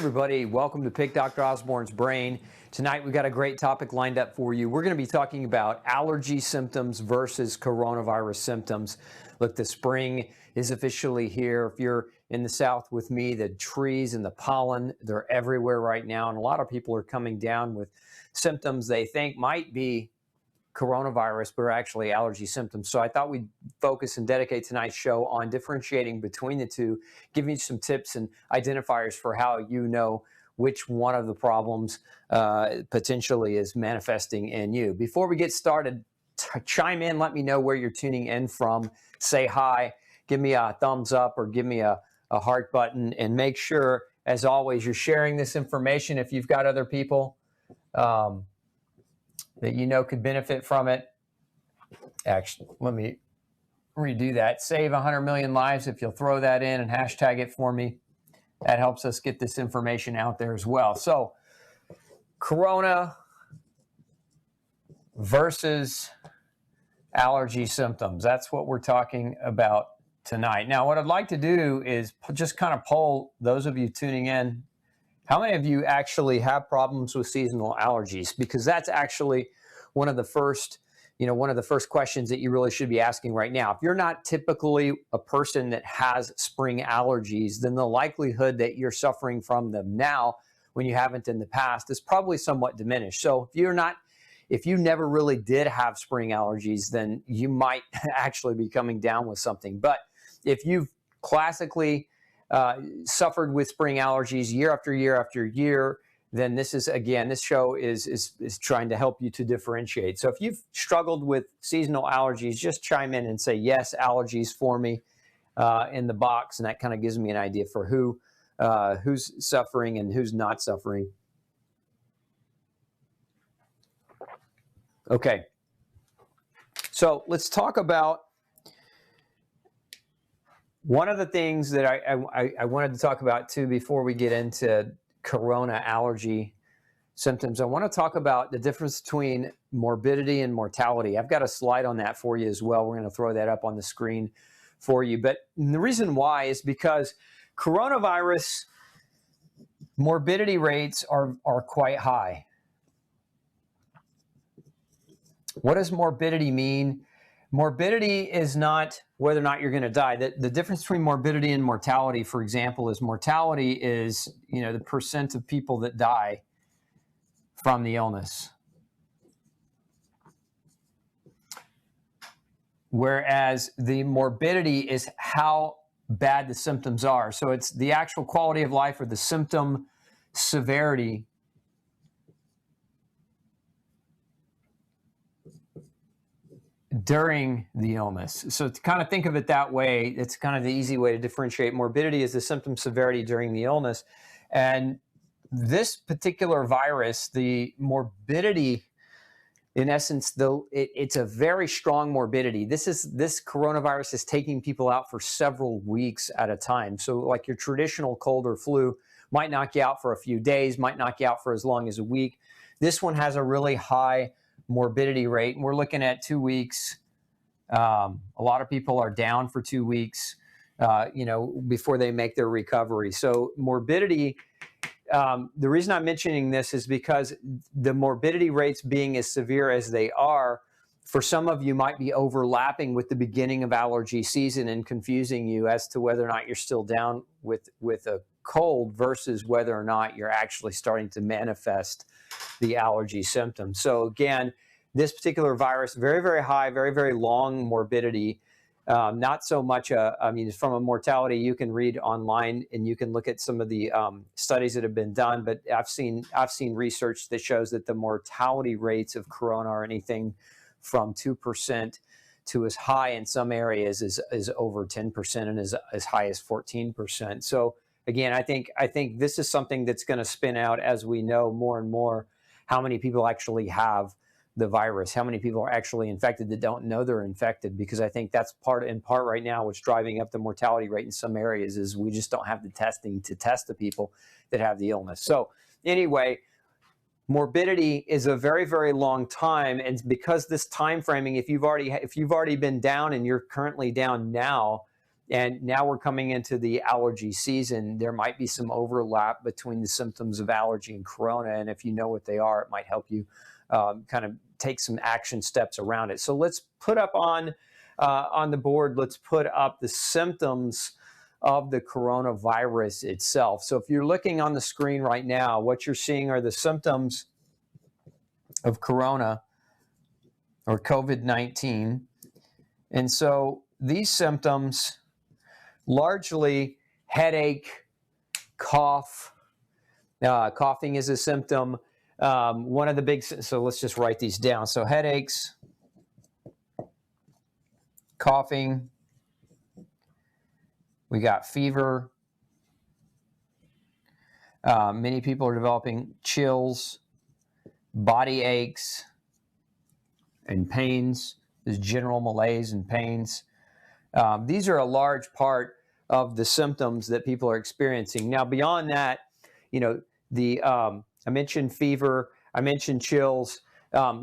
everybody, welcome to Pick Dr. Osborne's Brain. Tonight we've got a great topic lined up for you. We're going to be talking about allergy symptoms versus coronavirus symptoms. Look, the spring is officially here. If you're in the South with me, the trees and the pollen, they're everywhere right now, and a lot of people are coming down with symptoms they think might be coronavirus, but are actually allergy symptoms. So I thought we'd focus and dedicate tonight's show on differentiating between the two, giving you some tips and identifiers for how you know which one of the problems potentially is manifesting in you. Before we get started, chime in, let me know where you're tuning in from, say hi, give me a thumbs up or give me a heart button, and make sure, as always, you're sharing this information if you've got other people that you know could benefit from it. Actually, let me redo that. Save 100 million lives if you'll throw that in and hashtag it for me. That helps us get this information out there as well. So, corona versus allergy symptoms. That's what we're talking about tonight. Now, what I'd like to do is just kind of poll those of you tuning in. How many of you actually have problems with seasonal allergies? Because that's actually one of the first questions that you really should be asking right now. If you're not typically a person that has spring allergies, then the likelihood that you're suffering from them now when you haven't in the past is probably somewhat diminished. So if you never really did have spring allergies, then you might actually be coming down with something. But if you've classically suffered with spring allergies year after year after year, then this show is trying to help you to differentiate. So if you've struggled with seasonal allergies, just chime in and say yes, allergies for me in the box, and that kind of gives me an idea for who's suffering and who's not suffering. Okay, so let's talk about one of the things that I wanted to talk about too before we get into corona allergy symptoms. I want to talk about the difference between morbidity and mortality. I've got a slide on that for you as well. We're going to throw that up on the screen for you. But the reason why is because coronavirus morbidity rates are quite high. What does morbidity mean? Morbidity is not whether or not you're going to die. The difference between morbidity and mortality, for example, is mortality is, the percent of people that die from the illness. Whereas the morbidity is how bad the symptoms are. So it's the actual quality of life or the symptom severity during the illness. So to kind of think of it that way, it's kind of the easy way to differentiate. Morbidity is the symptom severity during the illness. And this particular virus, the morbidity, in essence, though, it's a very strong morbidity. This coronavirus is taking people out for several weeks at a time. So like your traditional cold or flu might knock you out for a few days, might knock you out for as long as a week. This one has a really high morbidity rate, and we're looking at 2 weeks. A lot of people are down for 2 weeks, before they make their recovery. So morbidity, the reason I'm mentioning this is because the morbidity rates being as severe as they are, for some of you might be overlapping with the beginning of allergy season and confusing you as to whether or not you're still down with a cold versus whether or not you're actually starting to manifest the allergy symptoms. So again, this particular virus, very, very high, very, very long morbidity. Not so much, from a mortality, you can read online and you can look at some of the studies that have been done, but I've seen research that shows that the mortality rates of corona are anything from 2% to as high in some areas is over 10% and as high as 14%. So again, I think this is something that's going to spin out as we know more and more how many people actually have the virus, how many people are actually infected that don't know they're infected, because I think that's part right now what's driving up the mortality rate in some areas is we just don't have the testing to test the people that have the illness. So anyway, morbidity is a very, very long time, and because this time framing, if you've already been down and you're currently down now, And now we're coming into the allergy season. There might be some overlap between the symptoms of allergy and corona. And if you know what they are, it might help you kind of take some action steps around it. So let's put up on the board, let's put up the symptoms of the coronavirus itself. So if you're looking on the screen right now, what you're seeing are the symptoms of corona or COVID-19. And so these symptoms, largely headache, cough. Coughing is a symptom. One of the big, so let's just write these down. So headaches, coughing, we got fever. Many people are developing chills, body aches, and pains. There's general malaise and pains. These are a large part of the symptoms that people are experiencing. Now, beyond that, you know, I mentioned fever, I mentioned chills,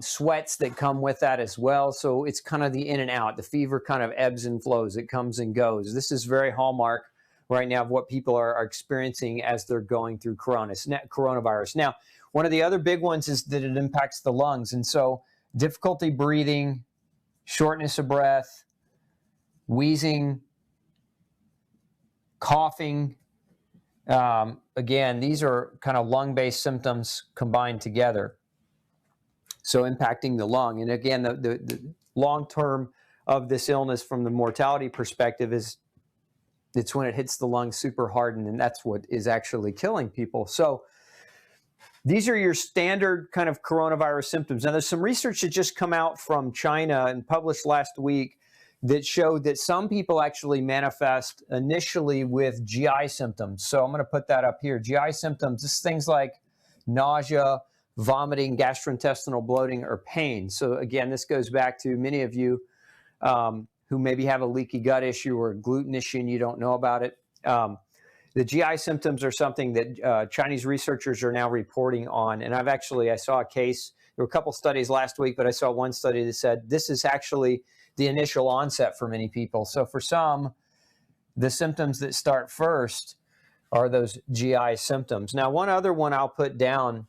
sweats that come with that as well. So it's kind of the in and out. The fever kind of ebbs and flows. It comes and goes. This is very hallmark right now of what people are experiencing as they're going through coronavirus. Now, one of the other big ones is that it impacts the lungs. And so difficulty breathing, shortness of breath, wheezing, coughing. Again, these are kind of lung-based symptoms combined together. So impacting the lung. And again, the long-term of this illness from the mortality perspective is it's when it hits the lungs super hard, and that's what is actually killing people. So these are your standard kind of coronavirus symptoms. Now, there's some research that just come out from China and published last week that showed that some people actually manifest initially with GI symptoms. So I'm going to put that up here. GI symptoms, this is things like nausea, vomiting, gastrointestinal bloating, or pain. So again, this goes back to many of you who maybe have a leaky gut issue or a gluten issue and you don't know about it. The GI symptoms are something that Chinese researchers are now reporting on. And I saw a case, there were a couple studies last week, but I saw one study that said this is actually the initial onset for many people. So for some, the symptoms that start first are those GI symptoms. Now, one other one I'll put down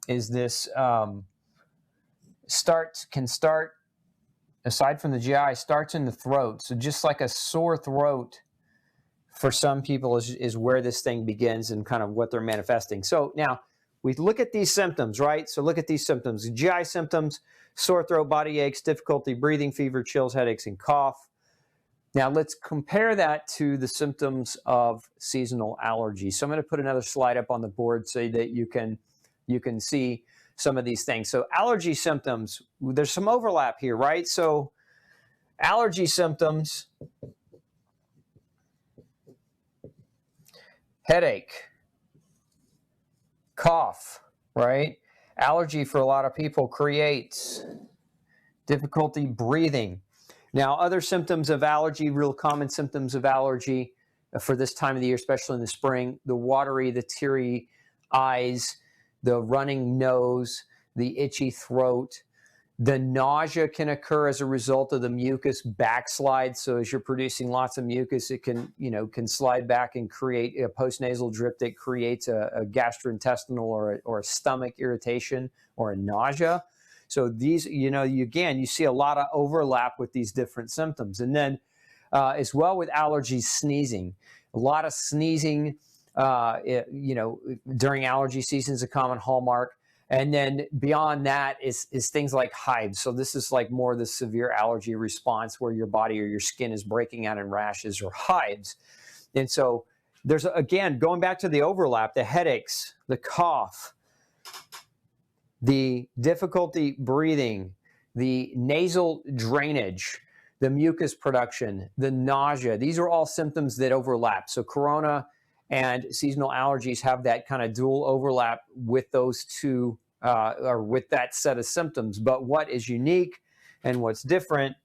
is this can start, aside from the GI, starts in the throat. So just like a sore throat for some people is where this thing begins and kind of what they're manifesting. So now we look at these symptoms, right? So look at these symptoms, GI symptoms, sore throat, body aches, difficulty breathing, fever, chills, headaches, and cough. Now let's compare that to the symptoms of seasonal allergy. So I'm going to put another slide up on the board so that you can see some of these things. So allergy symptoms, there's some overlap here, right? So allergy symptoms, headache, cough, right? Allergy for a lot of people creates difficulty breathing. Now, other symptoms of allergy, real common symptoms of allergy for this time of the year, especially in the spring, the watery, the teary eyes, the running nose, the itchy throat. The nausea can occur as a result of the mucus backslide. So as you're producing lots of mucus, it can slide back and create a postnasal drip that creates a gastrointestinal or a stomach irritation or a nausea. So these, you see a lot of overlap with these different symptoms. And then as well with allergies, sneezing. A lot of sneezing, during allergy season is a common hallmark. And then beyond that is things like hives. So this is like more the severe allergy response where your body or your skin is breaking out in rashes or hives. And so there's, again, going back to the overlap, the headaches, the cough, the difficulty breathing, the nasal drainage, the mucus production, the nausea. These are all symptoms that overlap. So corona and seasonal allergies have that kind of dual overlap with those two, or with that set of symptoms. But what is unique and what's different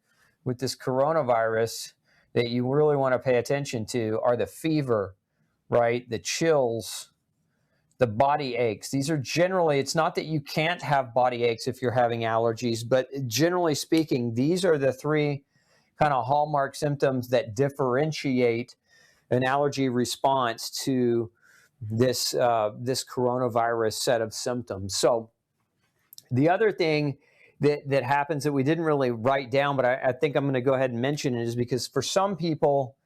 with this coronavirus that you really want to pay attention to are the fever, right? The chills, the body aches. These are generally, it's not that you can't have body aches if you're having allergies, but generally speaking, these are the three kind of hallmark symptoms that differentiate an allergy response to this coronavirus set of symptoms. So the other thing that happens that we didn't really write down, but I think I'm going to go ahead and mention it, is because for some people,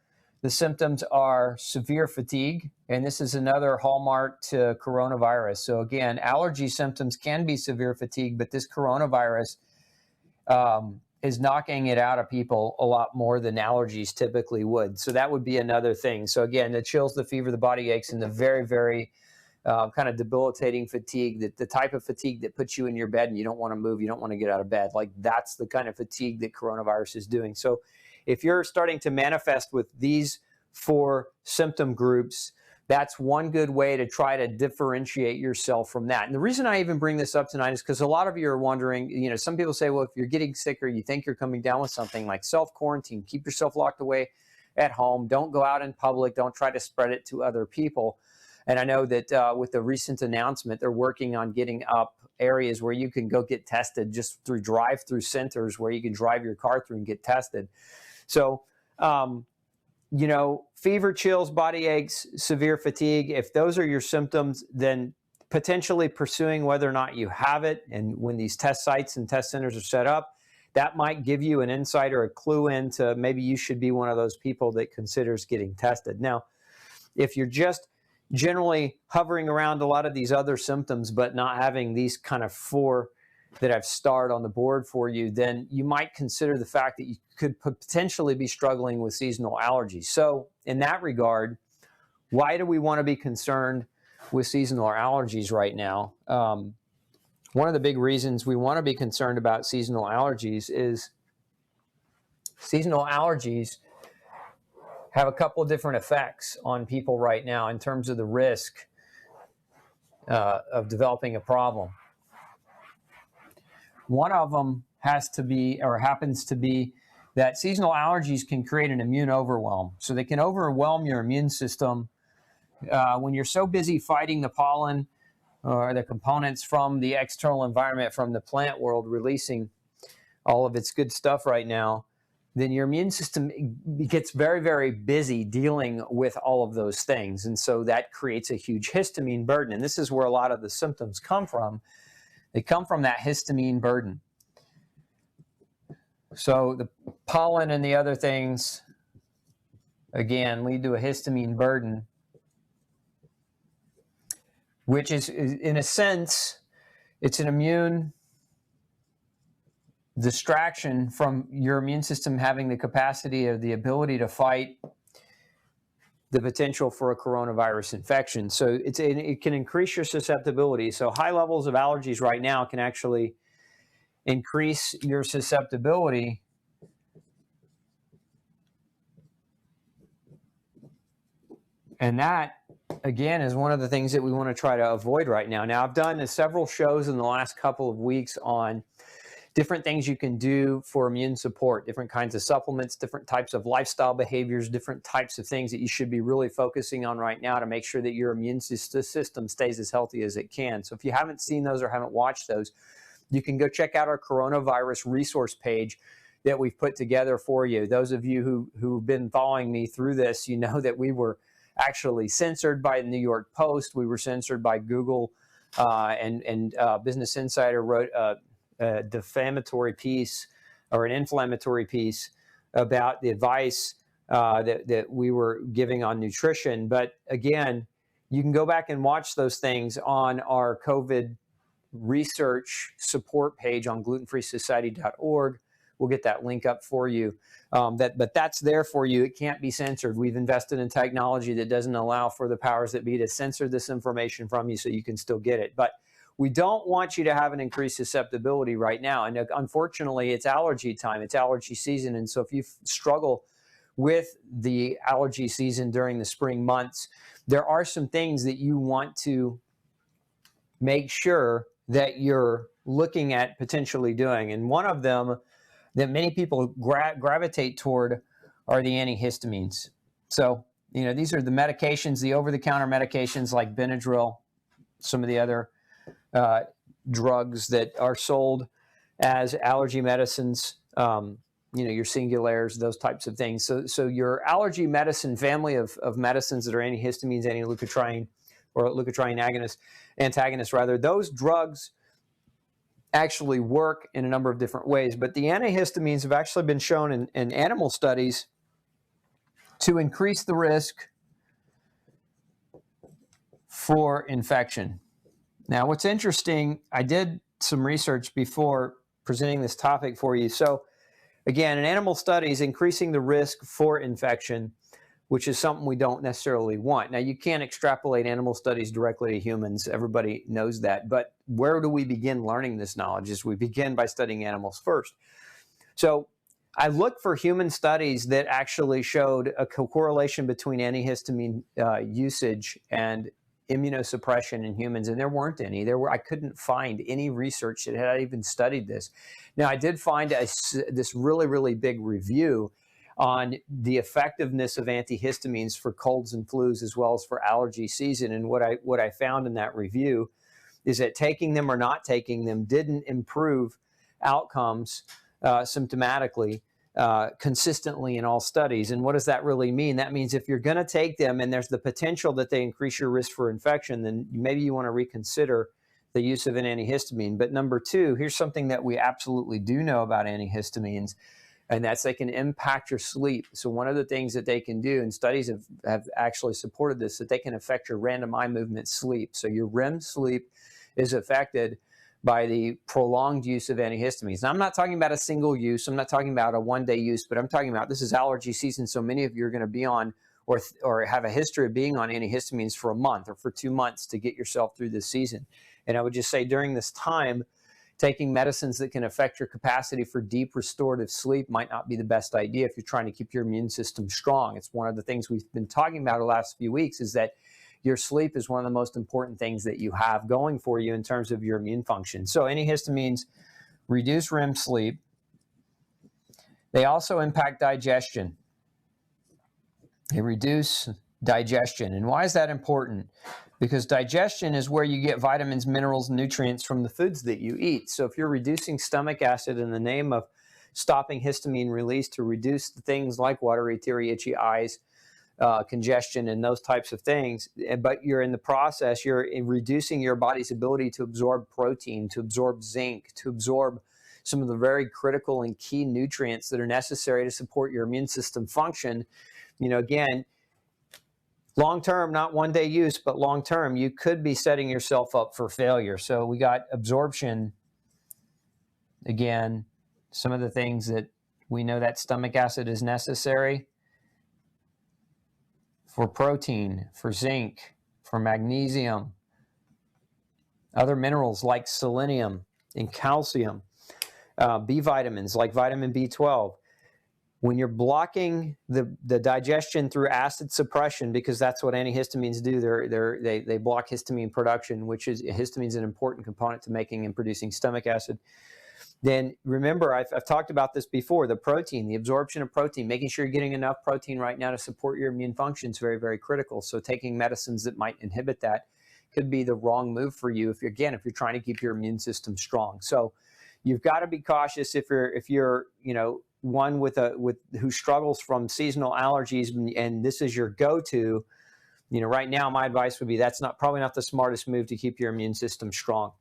the symptoms are severe fatigue, and this is another hallmark to coronavirus. So again, allergy symptoms can be severe fatigue, but this coronavirus is knocking it out of people a lot more than allergies typically would. So that would be another thing. So again, the chills, the fever, the body aches, and the very, very kind of debilitating fatigue, the type of fatigue that puts you in your bed and you don't want to move, you don't want to get out of bed. Like, that's the kind of fatigue that coronavirus is doing. So if you're starting to manifest with these 4 symptom groups, that's one good way to try to differentiate yourself from that. And the reason I even bring this up tonight is because a lot of you are wondering, some people say, well, if you're getting sick or you think you're coming down with something, like self-quarantine, keep yourself locked away at home, don't go out in public, don't try to spread it to other people. And I know that with the recent announcement, they're working on getting up areas where you can go get tested just through drive-through centers where you can drive your car through and get tested. So, fever, chills, body aches, severe fatigue, if those are your symptoms, then potentially pursuing whether or not you have it, and when these test sites and test centers are set up, that might give you an insight or a clue into maybe you should be one of those people that considers getting tested. Now, if you're just generally hovering around a lot of these other symptoms but not having these kind of 4 that I've starred on the board for you, then you might consider the fact that you could potentially be struggling with seasonal allergies. So in that regard, why do we want to be concerned with seasonal allergies right now? One of the big reasons we want to be concerned about seasonal allergies is seasonal allergies have a couple of different effects on people right now in terms of the risk of developing a problem. One of them happens to be that seasonal allergies can create an immune overwhelm. So they can overwhelm your immune system when you're so busy fighting the pollen or the components from the external environment, from the plant world, releasing all of its good stuff right now. Then your immune system gets very, very busy dealing with all of those things. And so that creates a huge histamine burden. And this is where a lot of the symptoms come from. They come from that histamine burden. So the pollen and the other things, again, lead to a histamine burden, which is, in a sense, it's an immune distraction from your immune system having the capacity or the ability to fight the potential for a coronavirus infection. So it can increase your susceptibility. So high levels of allergies right now can actually increase your susceptibility and that, again, is one of the things that we want to try to avoid right now. Now, I've done several shows in the last couple of weeks on different things you can do for immune support, different kinds of supplements, different types of lifestyle behaviors, different types of things that you should be really focusing on right now to make sure that your immune system stays as healthy as it can. So if you haven't seen those or haven't watched those, you can go check out our coronavirus resource page that we've put together for you. Those of you who've been following me through this, you know that we were actually censored by the New York Post. We were censored by Google, and Business Insider wrote a defamatory piece or an inflammatory piece about the advice that we were giving on nutrition. But again, you can go back and watch those things on our COVID research support page on glutenfreesociety.org. We'll get that link up for you. But that's there for you. It can't be censored. We've invested in technology that doesn't allow for the powers that be to censor this information from you so you can still get it. But we don't want you to have an increased susceptibility right now. And unfortunately, it's allergy time. It's allergy season. And so if you struggle with the allergy season during the spring months, there are some things that you want to make sure that you're looking at potentially doing. And one of them that many people gravitate toward are the antihistamines. So, these are the medications, the over-the-counter medications like Benadryl, some of the other drugs that are sold as allergy medicines. your singulares, those types of things. So your allergy medicine family of medicines that are antihistamines, anti-leukotriene, or leukotriene antagonists rather, those drugs actually work in a number of different ways. But the antihistamines have actually been shown in animal studies to increase the risk for infection. Now, what's interesting, I did some research before presenting this topic for you. So again, in animal studies, increasing the risk for infection, which is something we don't necessarily want. Now, you can't extrapolate animal studies directly to humans. Everybody knows that. But where do we begin learning this knowledge? Is we begin by studying animals first. So I looked for human studies that actually showed a correlation between antihistamine usage and immunosuppression in humans, and there weren't any. I couldn't find any research that had even studied this. Now, I did find this really, really big review on the effectiveness of antihistamines for colds and flus as well as for allergy season. And what I found in that review is that taking them or not taking them didn't improve outcomes symptomatically consistently in all studies. And what does that really mean? That means if you're going to take them and there's the potential that they increase your risk for infection, then maybe you want to reconsider the use of an antihistamine. But number two, here's something that we absolutely do know about antihistamines, and that's they can impact your sleep. So one of the things that they can do, and studies have actually supported this, that they can affect your random eye movement sleep. So your REM sleep is affected by the prolonged use of antihistamines. Now, I'm not talking about a single use. I'm not talking about a one-day use, but I'm talking about this is allergy season, so many of you are going to be on or have a history of being on antihistamines for a month or for 2 months to get yourself through this season. And I would just say during this time, taking medicines that can affect your capacity for deep restorative sleep might not be the best idea if you're trying to keep your immune system strong. It's one of the things we've been talking about the last few weeks is that your sleep is one of the most important things that you have going for you in terms of your immune function. So antihistamines reduce REM sleep. They also impact digestion. They reduce digestion. And why is that important? Because digestion is where you get vitamins, minerals, nutrients from the foods that you eat. So if you're reducing stomach acid in the name of stopping histamine release to reduce the things like watery, teary, itchy eyes, congestion and those types of things, but you're in the process, you're reducing your body's ability to absorb protein, to absorb zinc, to absorb some of the very critical and key nutrients that are necessary to support your immune system function. Again, long-term, not one-day use, but long-term, you could be setting yourself up for failure. So we got absorption. Again, some of the things that we know that stomach acid is necessary for protein, for zinc, for magnesium, other minerals like selenium and calcium, B vitamins like vitamin B12. When you're blocking the digestion through acid suppression, because that's what antihistamines do, they block histamine production, which is histamine is an important component to making and producing stomach acid. Then remember, I've talked about this before, the protein, the absorption of protein, making sure you're getting enough protein right now to support your immune function is very, very critical. So taking medicines that might inhibit that could be the wrong move for you if you're trying to keep your immune system strong. So you've got to be cautious if you're one who struggles from seasonal allergies and this is your go-to. Right now my advice would be that's probably not the smartest move to keep your immune system strong.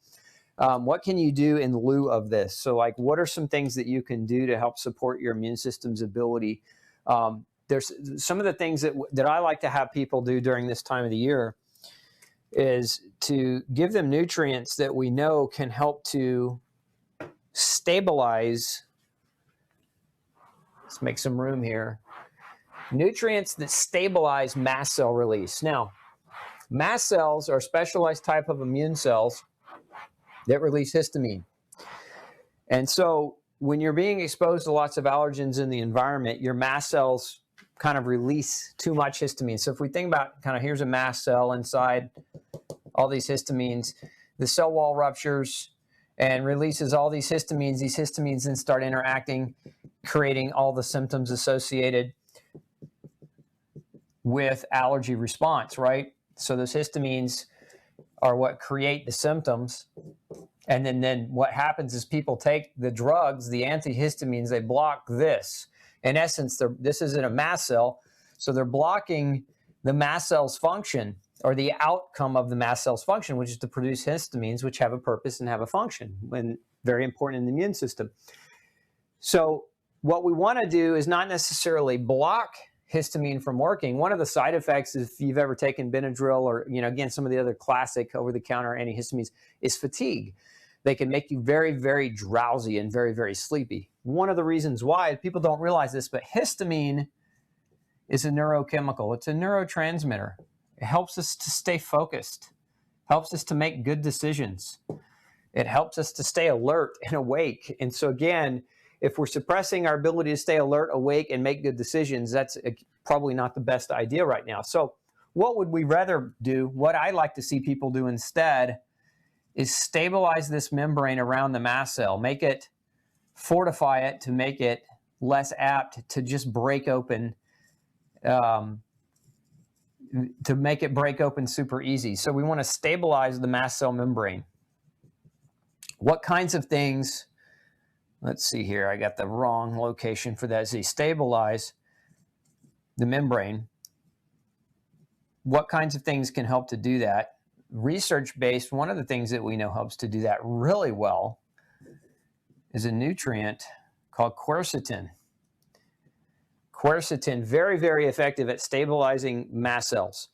What can you do in lieu of this? So what are some things that you can do to help support your immune system's ability? There's some of the things that I like to have people do during this time of the year is to give them nutrients that we know can help to stabilize. Let's make some room here. Nutrients that stabilize mast cell release. Now, mast cells are a specialized type of immune cells that release histamine. And so when you're being exposed to lots of allergens in the environment, your mast cells kind of release too much histamine. So if we think about here's a mast cell inside all these histamines, the cell wall ruptures and releases all these histamines then start interacting, creating all the symptoms associated with allergy response, right? So those histamines are what create the symptoms. And then what happens is people take the drugs, the antihistamines, they block this. In essence, this isn't a mast cell, so they're blocking the mast cell's function, or the outcome of the mast cell's function, which is to produce histamines, which have a purpose and have a function, and very important in the immune system. So what we want to do is not necessarily block histamine from working. One of the side effects, if you've ever taken Benadryl or, again, some of the other classic over-the-counter antihistamines, is fatigue. They can make you very, very drowsy and very, very sleepy. One of the reasons why, people don't realize this, but histamine is a neurochemical. It's a neurotransmitter. It helps us to stay focused, helps us to make good decisions. It helps us to stay alert and awake. And so again, if we're suppressing our ability to stay alert, awake, and make good decisions, that's probably not the best idea right now. So what would we rather do? What I like to see people do instead is stabilize this membrane around the mast cell, fortify it to make it less apt to just break open, to make it break open super easy. So we want to stabilize the mast cell membrane. What kinds of things, let's see here, I got the wrong location for that. See, stabilize the membrane. What kinds of things can help to do that? Research-based, one of the things that we know helps to do that really well is a nutrient called quercetin. Quercetin, very, very effective at stabilizing mast cells.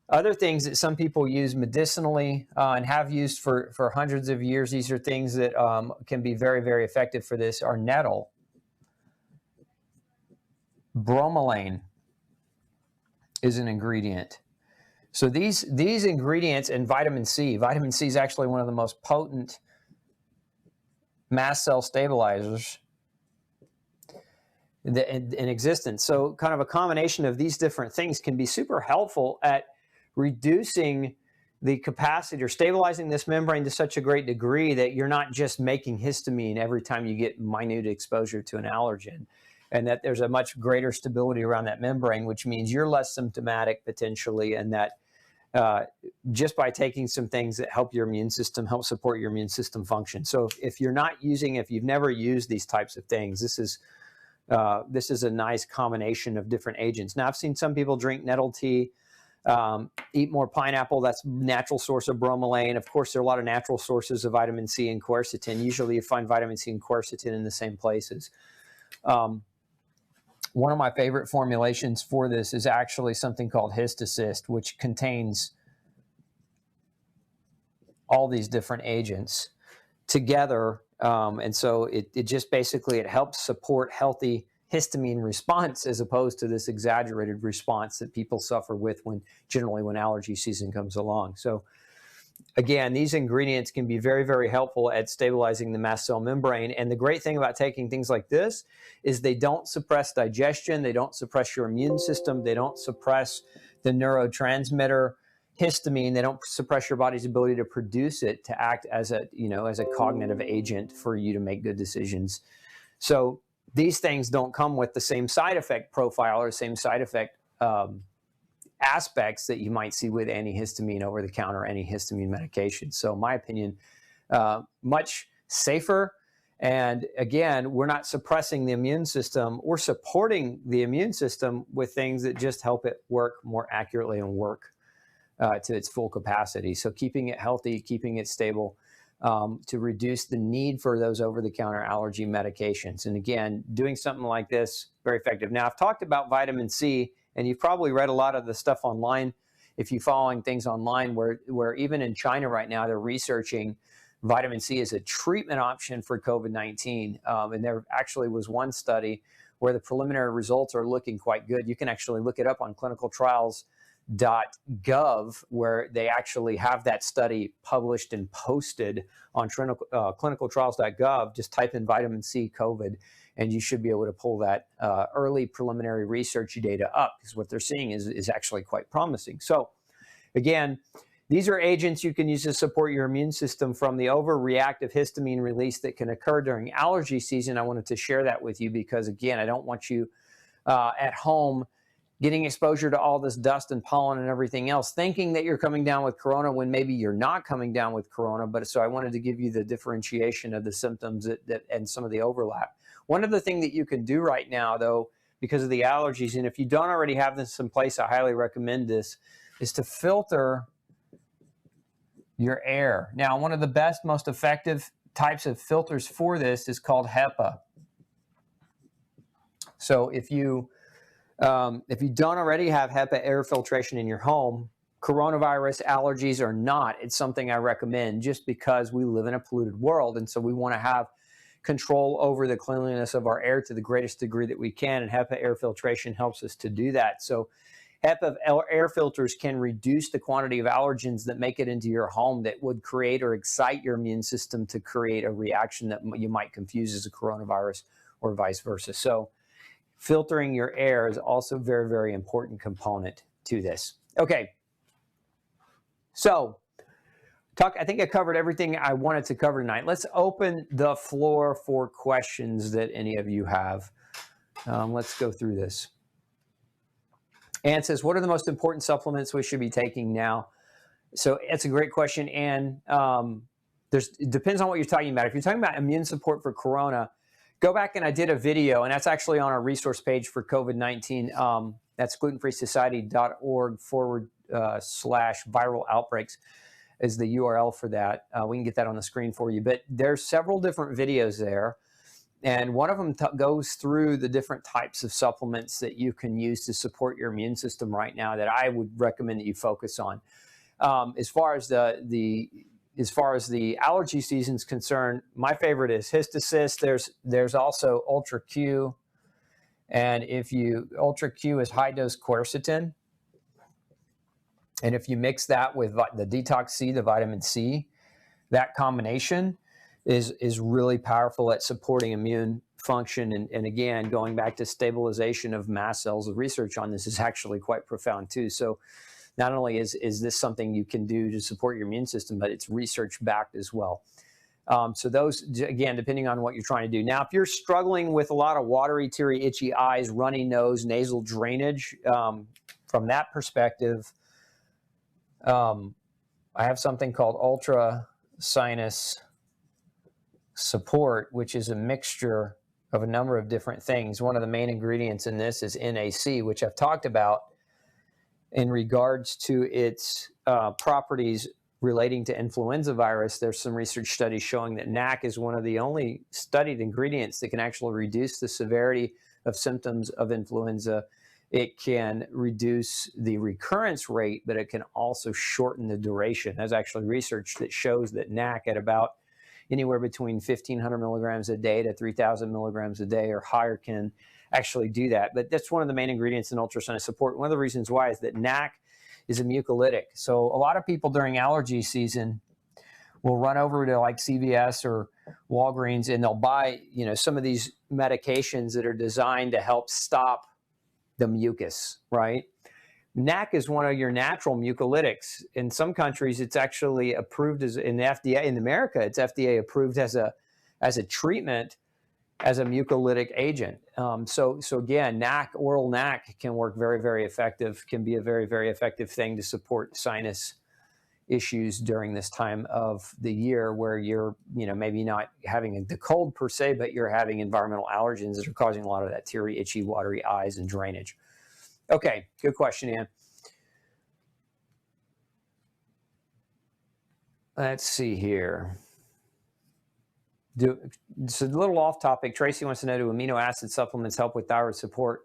Other things that some people use medicinally and have used for hundreds of years, these are things that can be very, very effective for this, are nettle, bromelain is an ingredient. So these ingredients, and vitamin C is actually one of the most potent mast cell stabilizers in existence. So kind of a combination of these different things can be super helpful at reducing the capacity or stabilizing this membrane to such a great degree that you're not just making histamine every time you get minute exposure to an allergen, and that there's a much greater stability around that membrane, which means you're less symptomatic potentially, and that just by taking some things that help your immune system, help support your immune system function. So if you've never used these types of things, this is a nice combination of different agents. Now, I've seen some people drink nettle tea, eat more pineapple. That's a natural source of bromelain. Of course, there are a lot of natural sources of vitamin C and quercetin. Usually you find vitamin C and quercetin in the same places. One of my favorite formulations for this is actually something called HistAssist, which contains all these different agents together. And so it just basically, it helps support healthy histamine response as opposed to this exaggerated response that people suffer with generally when allergy season comes along. So again, these ingredients can be very, very helpful at stabilizing the mast cell membrane. And the great thing about taking things like this is they don't suppress digestion, they don't suppress your immune system, they don't suppress the neurotransmitter histamine, they don't suppress your body's ability to produce it to act as a cognitive agent for you to make good decisions. So these things don't come with the same side effect profile or same side effect aspects that you might see with antihistamine over-the-counter antihistamine medications. So in my opinion, much safer. And again, we're not suppressing the immune system. We're supporting the immune system with things that just help it work more accurately and work to its full capacity. So keeping it healthy, keeping it stable, to reduce the need for those over-the-counter allergy medications. And again, doing something like this, very effective. Now, I've talked about vitamin C, and you've probably read a lot of the stuff online, if you're following things online, where even in China right now, they're researching vitamin C as a treatment option for COVID-19. And there actually was one study where the preliminary results are looking quite good. You can actually look it up on clinicaltrials.gov, where they actually have that study published and posted on clinicaltrials.gov. Just type in vitamin C COVID, and you should be able to pull that early preliminary research data up, because what they're seeing is actually quite promising. So again, these are agents you can use to support your immune system from the overreactive histamine release that can occur during allergy season. I wanted to share that with you because, again, I don't want you at home getting exposure to all this dust and pollen and everything else, thinking that you're coming down with corona when maybe you're not coming down with corona. But so I wanted to give you the differentiation of the symptoms and some of the overlap. One other thing that you can do right now, though, because of the allergies, and if you don't already have this in place, I highly recommend this, is to filter your air. Now, one of the best, most effective types of filters for this is called HEPA. So if you don't already have HEPA air filtration in your home, coronavirus allergies or not, it's something I recommend just because we live in a polluted world. And so we want to have control over the cleanliness of our air to the greatest degree that we can. And HEPA air filtration helps us to do that. So HEPA air filters can reduce the quantity of allergens that make it into your home that would create or excite your immune system to create a reaction that you might confuse as a coronavirus or vice versa. So filtering your air is also a very, very important component to this. Okay. So I think I covered everything I wanted to cover tonight. Let's open the floor for questions that any of you have. Let's go through this. Ann says, what are the most important supplements we should be taking now? So it's a great question. And it depends on what you're talking about. If you're talking about immune support for corona, go back and I did a video, and that's actually on our resource page for COVID-19. That's glutenfreesociety.org/viral outbreaks is the URL for that. We can get that on the screen for you. But there's several different videos there. And one of them goes through the different types of supplements that you can use to support your immune system right now that I would recommend that you focus on. As far as the allergy season is concerned, my favorite is Histassist. There's also Ultra Q, and Ultra Q is high dose quercetin, and if you mix that with the Detox C, the vitamin C, that combination is really powerful at supporting immune function. And again, going back to stabilization of mast cells, the research on this is actually quite profound too. So not only is this something you can do to support your immune system, but it's research backed as well. So those, again, depending on what you're trying to do. Now, if you're struggling with a lot of watery, teary, itchy eyes, runny nose, nasal drainage, from that perspective, I have something called Ultra Sinus Support, which is a mixture of a number of different things. One of the main ingredients in this is NAC, which I've talked about in regards to its properties relating to influenza virus. There's some research studies showing that NAC is one of the only studied ingredients that can actually reduce the severity of symptoms of influenza. It can reduce the recurrence rate, but it can also shorten the duration. There's actually research that shows that NAC at about anywhere between 1,500 milligrams a day to 3,000 milligrams a day or higher can actually do that. But that's one of the main ingredients in ultrasinus support. One of the reasons why is that NAC is a mucolytic. So a lot of people during allergy season will run over to like CVS or Walgreens and they'll buy, some of these medications that are designed to help stop the mucus, right? NAC is one of your natural mucolytics. In some countries, it's actually approved as in the FDA. In America, it's FDA approved as a treatment as a mucolytic agent. So again, NAC, oral NAC can work very, very effective, can be a very, very effective thing to support sinus issues during this time of the year where you're, maybe not having the cold per se, but you're having environmental allergens that are causing a lot of that teary, itchy, watery eyes and drainage. Okay, good question, Ann. Let's see here. It's a little off topic. Tracy wants to know, do amino acid supplements help with thyroid support?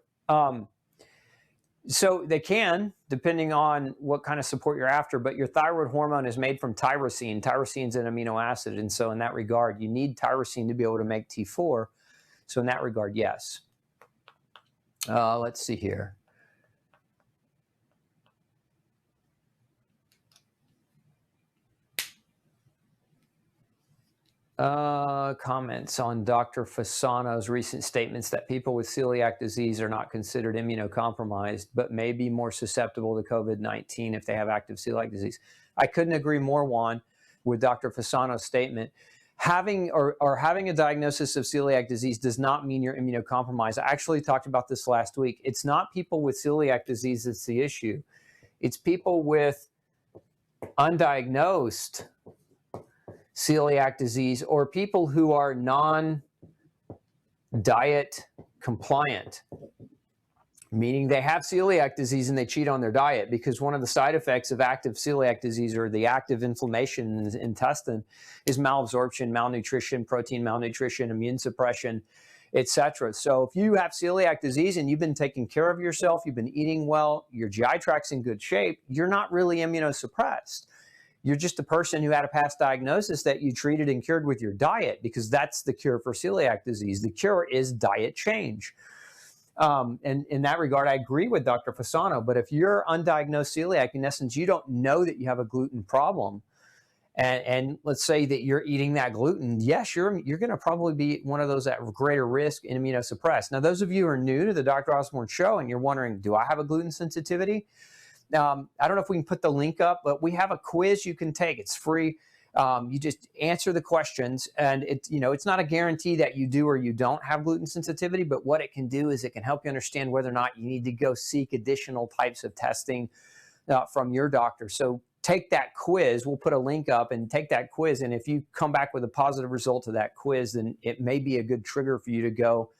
So they can, depending on what kind of support you're after, but your thyroid hormone is made from tyrosine. Tyrosine is an amino acid, and so in that regard, you need tyrosine to be able to make T4. So in that regard, yes. Let's see here. Comments on Dr. Fasano's recent statements that people with celiac disease are not considered immunocompromised, but may be more susceptible to COVID-19 if they have active celiac disease. I couldn't agree more, Juan, with Dr. Fasano's statement. having or having a diagnosis of celiac disease does not mean you're immunocompromised. I actually talked about this last week. It's not people with celiac disease that's the issue. It's people with undiagnosed celiac disease or people who are non-diet compliant, meaning they have celiac disease and they cheat on their diet, because one of the side effects of active celiac disease or the active inflammation in the intestine is malabsorption, malnutrition, protein malnutrition, immune suppression, etc. So if you have celiac disease and you've been taking care of yourself, you've been eating well, your GI tract's in good shape, you're not really immunosuppressed. You're just a person who had a past diagnosis that you treated and cured with your diet, because that's the cure for celiac disease. The cure is diet change. And in that regard, I agree with Dr. Fasano, but if you're undiagnosed celiac, in essence, you don't know that you have a gluten problem, and let's say that you're eating that gluten, yes, you're going to probably be one of those at greater risk and immunosuppressed. Now, those of you who are new to the Dr. Osborne show and you're wondering, do I have a gluten sensitivity? I don't know if we can put the link up, but we have a quiz you can take. It's free. You just answer the questions, and it's not a guarantee that you do or you don't have gluten sensitivity, but what it can do is it can help you understand whether or not you need to go seek additional types of testing from your doctor. So take that quiz. We'll put a link up and take that quiz. And if you come back with a positive result of that quiz, then it may be a good trigger for you to go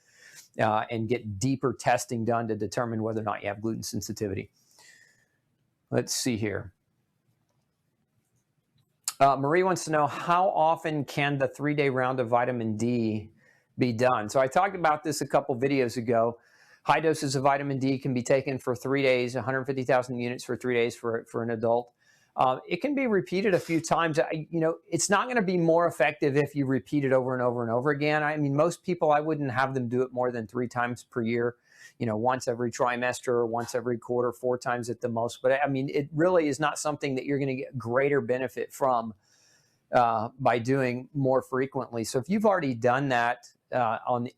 and get deeper testing done to determine whether or not you have gluten sensitivity. Let's see here. Marie wants to know, how often can the 3-day round of vitamin D be done? So I talked about this a couple videos ago. High doses of vitamin D can be taken for 3 days, 150,000 units for 3 days for an adult. It can be repeated a few times. It's not going to be more effective if you repeat it over and over and over again. I mean, most people, I wouldn't have them do it more than 3 times per year. Once every trimester or once every quarter, 4 times at the most. But I mean, it really is not something that you're going to get greater benefit from by doing more frequently. So if you've already done that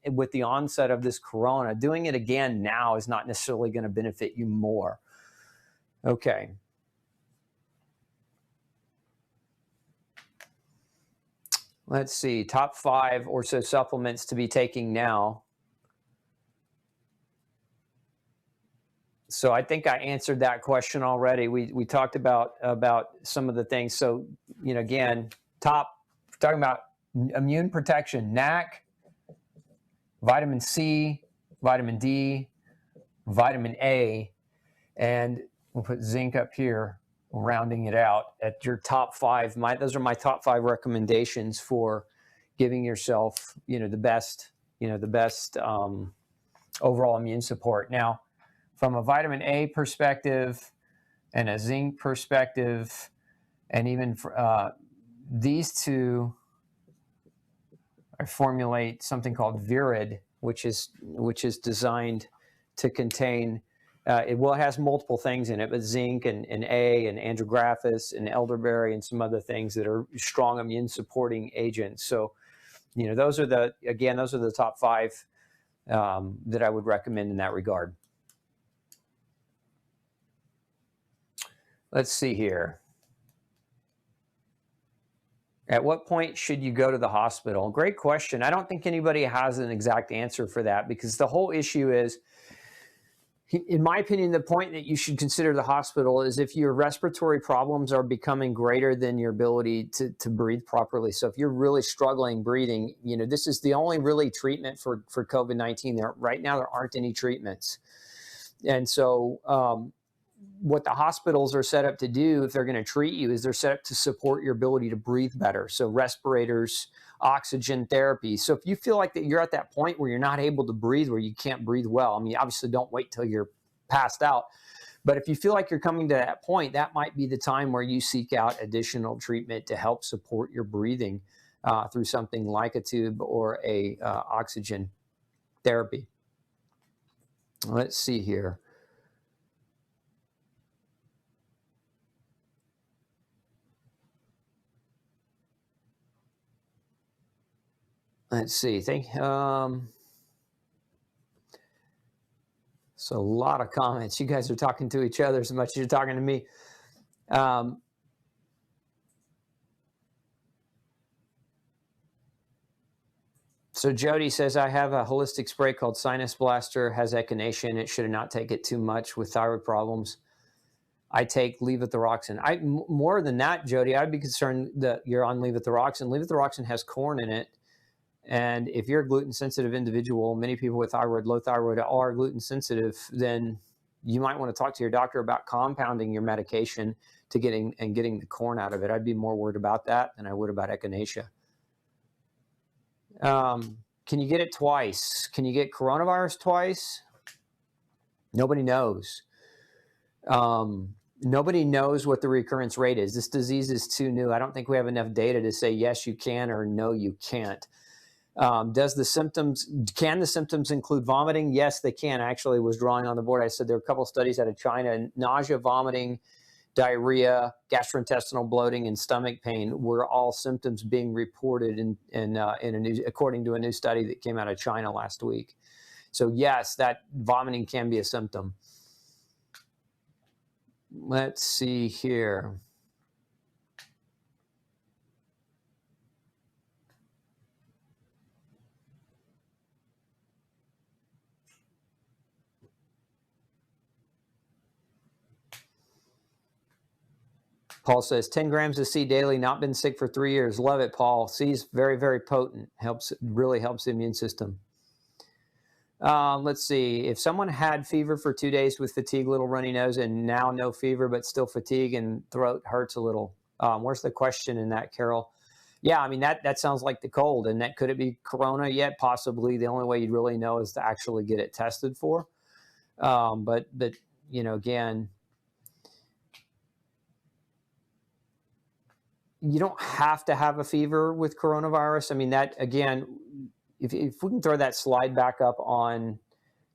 with the onset of this corona, doing it again now is not necessarily going to benefit you more. Okay. Let's see, top 5 or so supplements to be taking now. So I think I answered that question already. We talked about some of the things. So, again, talking about immune protection, NAC, vitamin C, vitamin D, vitamin A, and we'll put zinc up here, rounding it out at your top 5. Those are my top 5 recommendations for giving yourself, the best overall immune support. Now, from a vitamin A perspective and a zinc perspective, and even these two, I formulate something called Virid, which is designed to contain, it has multiple things in it, but zinc and A and andrographis and elderberry and some other things that are strong immune supporting agents. So, those are the top 5 that I would recommend in that regard. Let's see here. At what point should you go to the hospital? Great question. I don't think anybody has an exact answer for that, because the whole issue is, in my opinion, the point that you should consider the hospital is if your respiratory problems are becoming greater than your ability to breathe properly. So if you're really struggling breathing, this is the only really treatment for COVID-19. Right now, there aren't any treatments. And so what the hospitals are set up to do, if they're going to treat you, is they're set up to support your ability to breathe better. So respirators, oxygen therapy. So if you feel like that you're at that point where you're not able to breathe, where you can't breathe well, I mean, obviously don't wait till you're passed out. But if you feel like you're coming to that point, that might be the time where you seek out additional treatment to help support your breathing through something like a tube or a oxygen therapy. Let's see here. Let's see. So a lot of comments. You guys are talking to each other as much as you're talking to me. So Jody says, I have a holistic spray called Sinus Blaster, has echinacea in it. Should not take it too much with thyroid problems. I take levothyroxine. More than that, Jody, I'd be concerned that you're on levothyroxine. Levothyroxine has corn in it. And if you're a gluten sensitive individual, many people with low thyroid are gluten sensitive, then you might want to talk to your doctor about compounding your medication to getting the corn out of it. I'd be more worried about that than I would about echinacea. Can you get it twice? Can you get coronavirus twice? Nobody knows. Nobody knows what the recurrence rate is. This disease is too new. I don't think we have enough data to say yes, you can, or no, you can't. Can the symptoms include vomiting? Yes, they can. Actually, was drawing on the board. I said there are a couple of studies out of China, and nausea, vomiting, diarrhea, gastrointestinal bloating, and stomach pain were all symptoms being reported according to a new study that came out of China last week. So yes, that vomiting can be a symptom. Let's see here. Paul says 10 grams of C daily, not been sick for 3 years. Love it, Paul. C is very, very potent. Really helps the immune system. Let's see. If someone had fever for 2 days with fatigue, little runny nose, and now no fever, but still fatigue and throat hurts a little. Where's the question in that, Carol? Yeah, I mean, that sounds like the cold. And could it be corona yet? Possibly. The only way you'd really know is to actually get it tested for. But again, you don't have to have a fever with coronavirus. I mean, that, again, if we can throw that slide back up on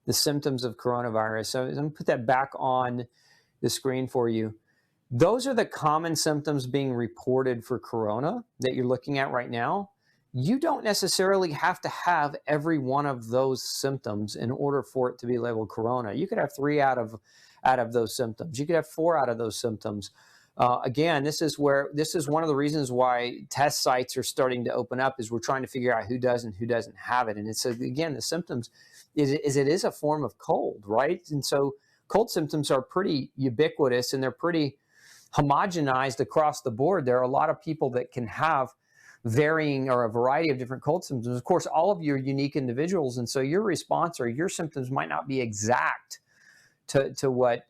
the symptoms of coronavirus. So I'm going to put that back on the screen for you. Those are the common symptoms being reported for corona that you're looking at right now. You don't necessarily have to have every one of those symptoms in order for it to be labeled corona. You could have 3 out of those symptoms. You could have 4 out of those symptoms. Again, this is one of the reasons why test sites are starting to open up, is we're trying to figure out who does and who doesn't have it. And it's, again, the symptoms is a form of cold, right? And so cold symptoms are pretty ubiquitous and they're pretty homogenized across the board. There are a lot of people that can have varying or a variety of different cold symptoms. Of course, all of you are unique individuals, and so your response or your symptoms might not be exact to what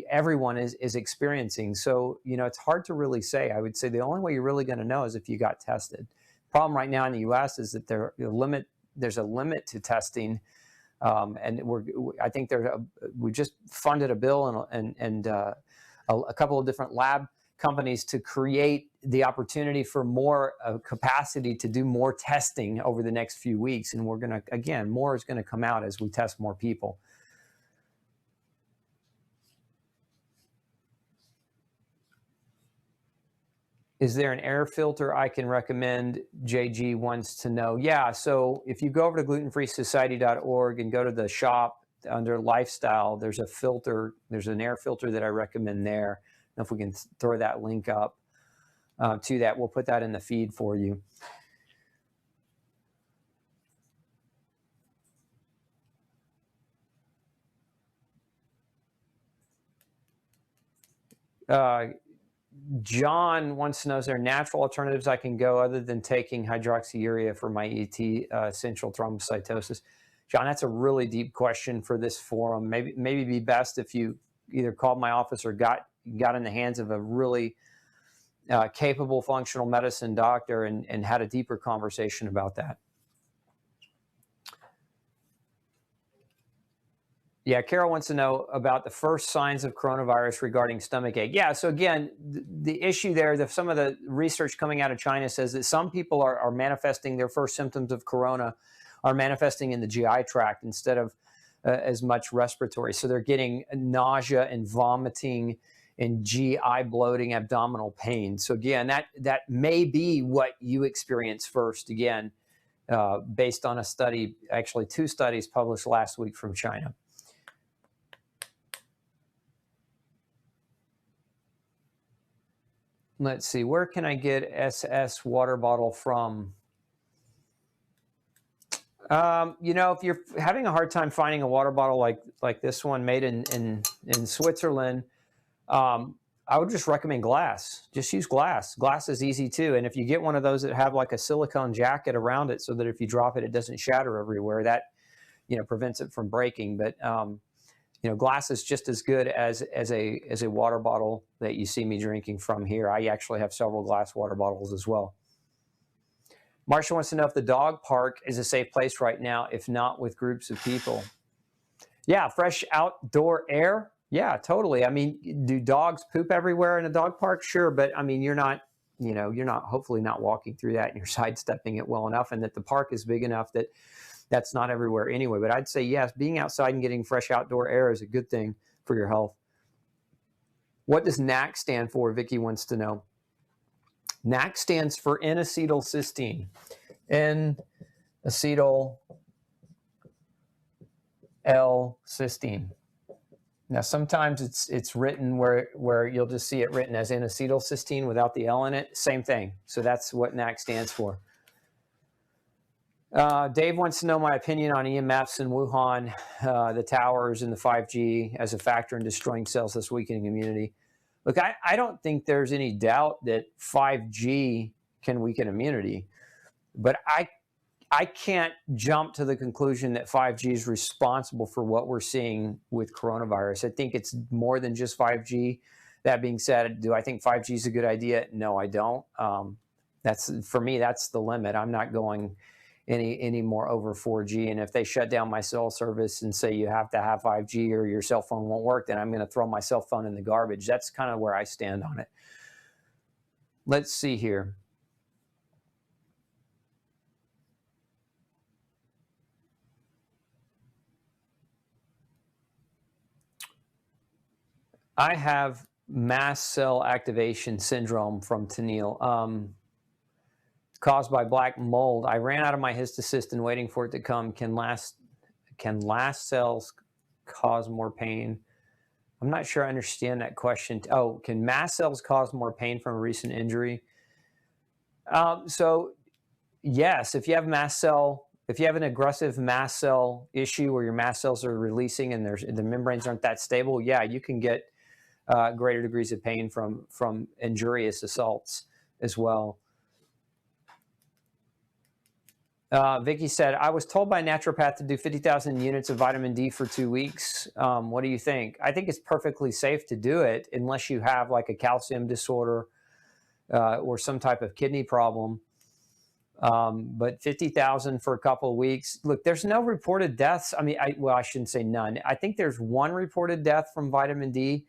everyone is experiencing. So, it's hard to really say. I would say the only way you're really going to know is if you got tested. Problem right now in the U.S. is that there's a limit to testing, and I think we just funded a bill and a couple of different lab companies to create the opportunity for more capacity to do more testing over the next few weeks. And more is going to come out as we test more people. Is there an air filter I can recommend? JG wants to know. Yeah, so if you go over to glutenfreesociety.org and go to the shop under lifestyle, there's a filter. There's an air filter that I recommend there. And if we can throw that link up to that, we'll put that in the feed for you. John wants to know, is there natural alternatives I can go other than taking hydroxyurea for my ET, central thrombocytosis? John, that's a really deep question for this forum. Maybe be best if you either called my office or got in the hands of a really capable functional medicine doctor and had a deeper conversation about that. Yeah, Carol wants to know about the first signs of coronavirus regarding stomach ache. Yeah, so again, the issue there, some of the research coming out of China says that some people are manifesting their first symptoms of corona are manifesting in the GI tract instead of as much respiratory. So they're getting nausea and vomiting and GI bloating, abdominal pain. So again, that may be what you experience first, again, based on a study, actually 2 studies published last week from China. Let's see, where can I get SS water bottle from? You know, if you're having a hard time finding a water bottle like this one made in Switzerland, I would just recommend glass. Just use glass. Glass is easy too. And if you get one of those that have like a silicone jacket around it, so that if you drop it, it doesn't shatter everywhere, that prevents it from breaking. But glass is just as good as a water bottle that you see me drinking from here. I actually have several glass water bottles as well. Marsha wants to know if the dog park is a safe place right now, if not with groups of people. Yeah, fresh outdoor air. Yeah, totally. I mean, do dogs poop everywhere in a dog park? Sure, but I mean, you're not hopefully not walking through that and you're sidestepping it well enough, and that the park is big enough that that's not everywhere anyway. But I'd say yes, being outside and getting fresh outdoor air is a good thing for your health. What does NAC stand for? Vicky wants to know. NAC stands for N-acetylcysteine. N-acetyl-L-cysteine. Now, sometimes it's written where you'll just see it written as N-acetylcysteine without the L in it. Same thing. So that's what NAC stands for. Dave wants to know my opinion on EMFs in Wuhan, the towers, and the 5G as a factor in destroying cells, thus weakening immunity. Look, I don't think there's any doubt that 5G can weaken immunity, but I can't jump to the conclusion that 5G is responsible for what we're seeing with coronavirus. I think it's more than just 5G. That being said, do I think 5G is a good idea? No, I don't. For me, that's the limit. I'm not going any more over 4G. And if they shut down my cell service and say you have to have 5G or your cell phone won't work, then I'm going to throw my cell phone in the garbage. That's kind of where I stand on it. Let's see here. I have mast cell activation syndrome from Tennille. Caused by black mold. I ran out of my histocystin waiting for it to come. Can last cells cause more pain? I'm not sure I understand that question. Oh, can mast cells cause more pain from a recent injury? So yes, if you have an aggressive mast cell issue where your mast cells are releasing and the membranes aren't that stable, yeah, you can get greater degrees of pain from injurious assaults as well. Vicky said, I was told by a naturopath to do 50,000 units of vitamin D for 2 weeks. What do you think? I think it's perfectly safe to do it unless you have like a calcium disorder or some type of kidney problem. But 50,000 for a couple of weeks. Look, there's no reported deaths. I mean, I shouldn't say none. I think there's one reported death from vitamin D,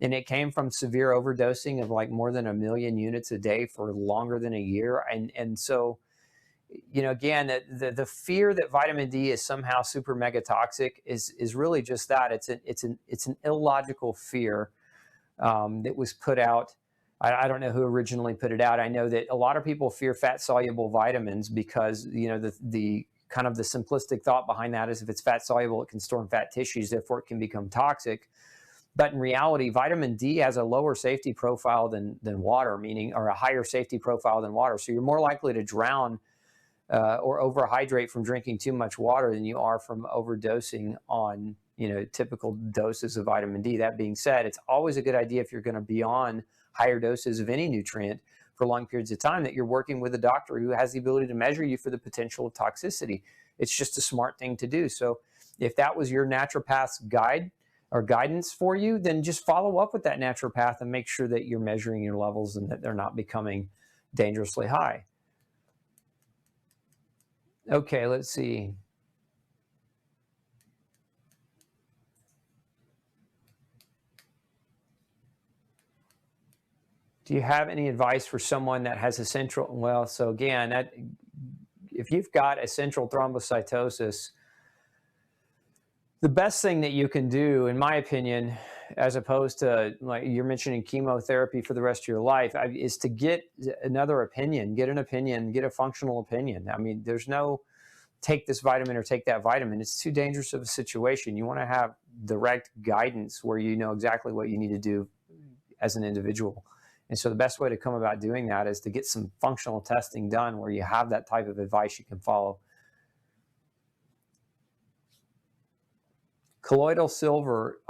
and it came from severe overdosing of like more than 1 million units a day for longer than a year. And so, again, the fear that vitamin D is somehow super mega toxic is really just that. It's an illogical fear that was put out. I don't know who originally put it out. I know that a lot of people fear fat soluble vitamins because the kind of the simplistic thought behind that is if it's fat soluble, it can store in fat tissues, therefore it can become toxic. But in reality, vitamin D has a lower safety profile than water, or a higher safety profile than water. So you're more likely to drown or overhydrate from drinking too much water than you are from overdosing on typical doses of vitamin D. That being said, it's always a good idea if you're going to be on higher doses of any nutrient for long periods of time that you're working with a doctor who has the ability to measure you for the potential of toxicity. It's just a smart thing to do. So if that was your naturopath's guide or guidance for you, then just follow up with that naturopath and make sure that you're measuring your levels and that they're not becoming dangerously high. Okay, let's see. Do you have any advice for someone that has so again, if you've got essential thrombocytosis, the best thing that you can do, in my opinion, as opposed to like you're mentioning chemotherapy for the rest of your life, is to get another opinion, get a functional opinion. I mean, there's no take this vitamin or take that vitamin. It's too dangerous of a situation. You want to have direct guidance where you know exactly what you need to do as an individual. And so the best way to come about doing that is to get some functional testing done where you have that type of advice you can follow. Colloidal silver,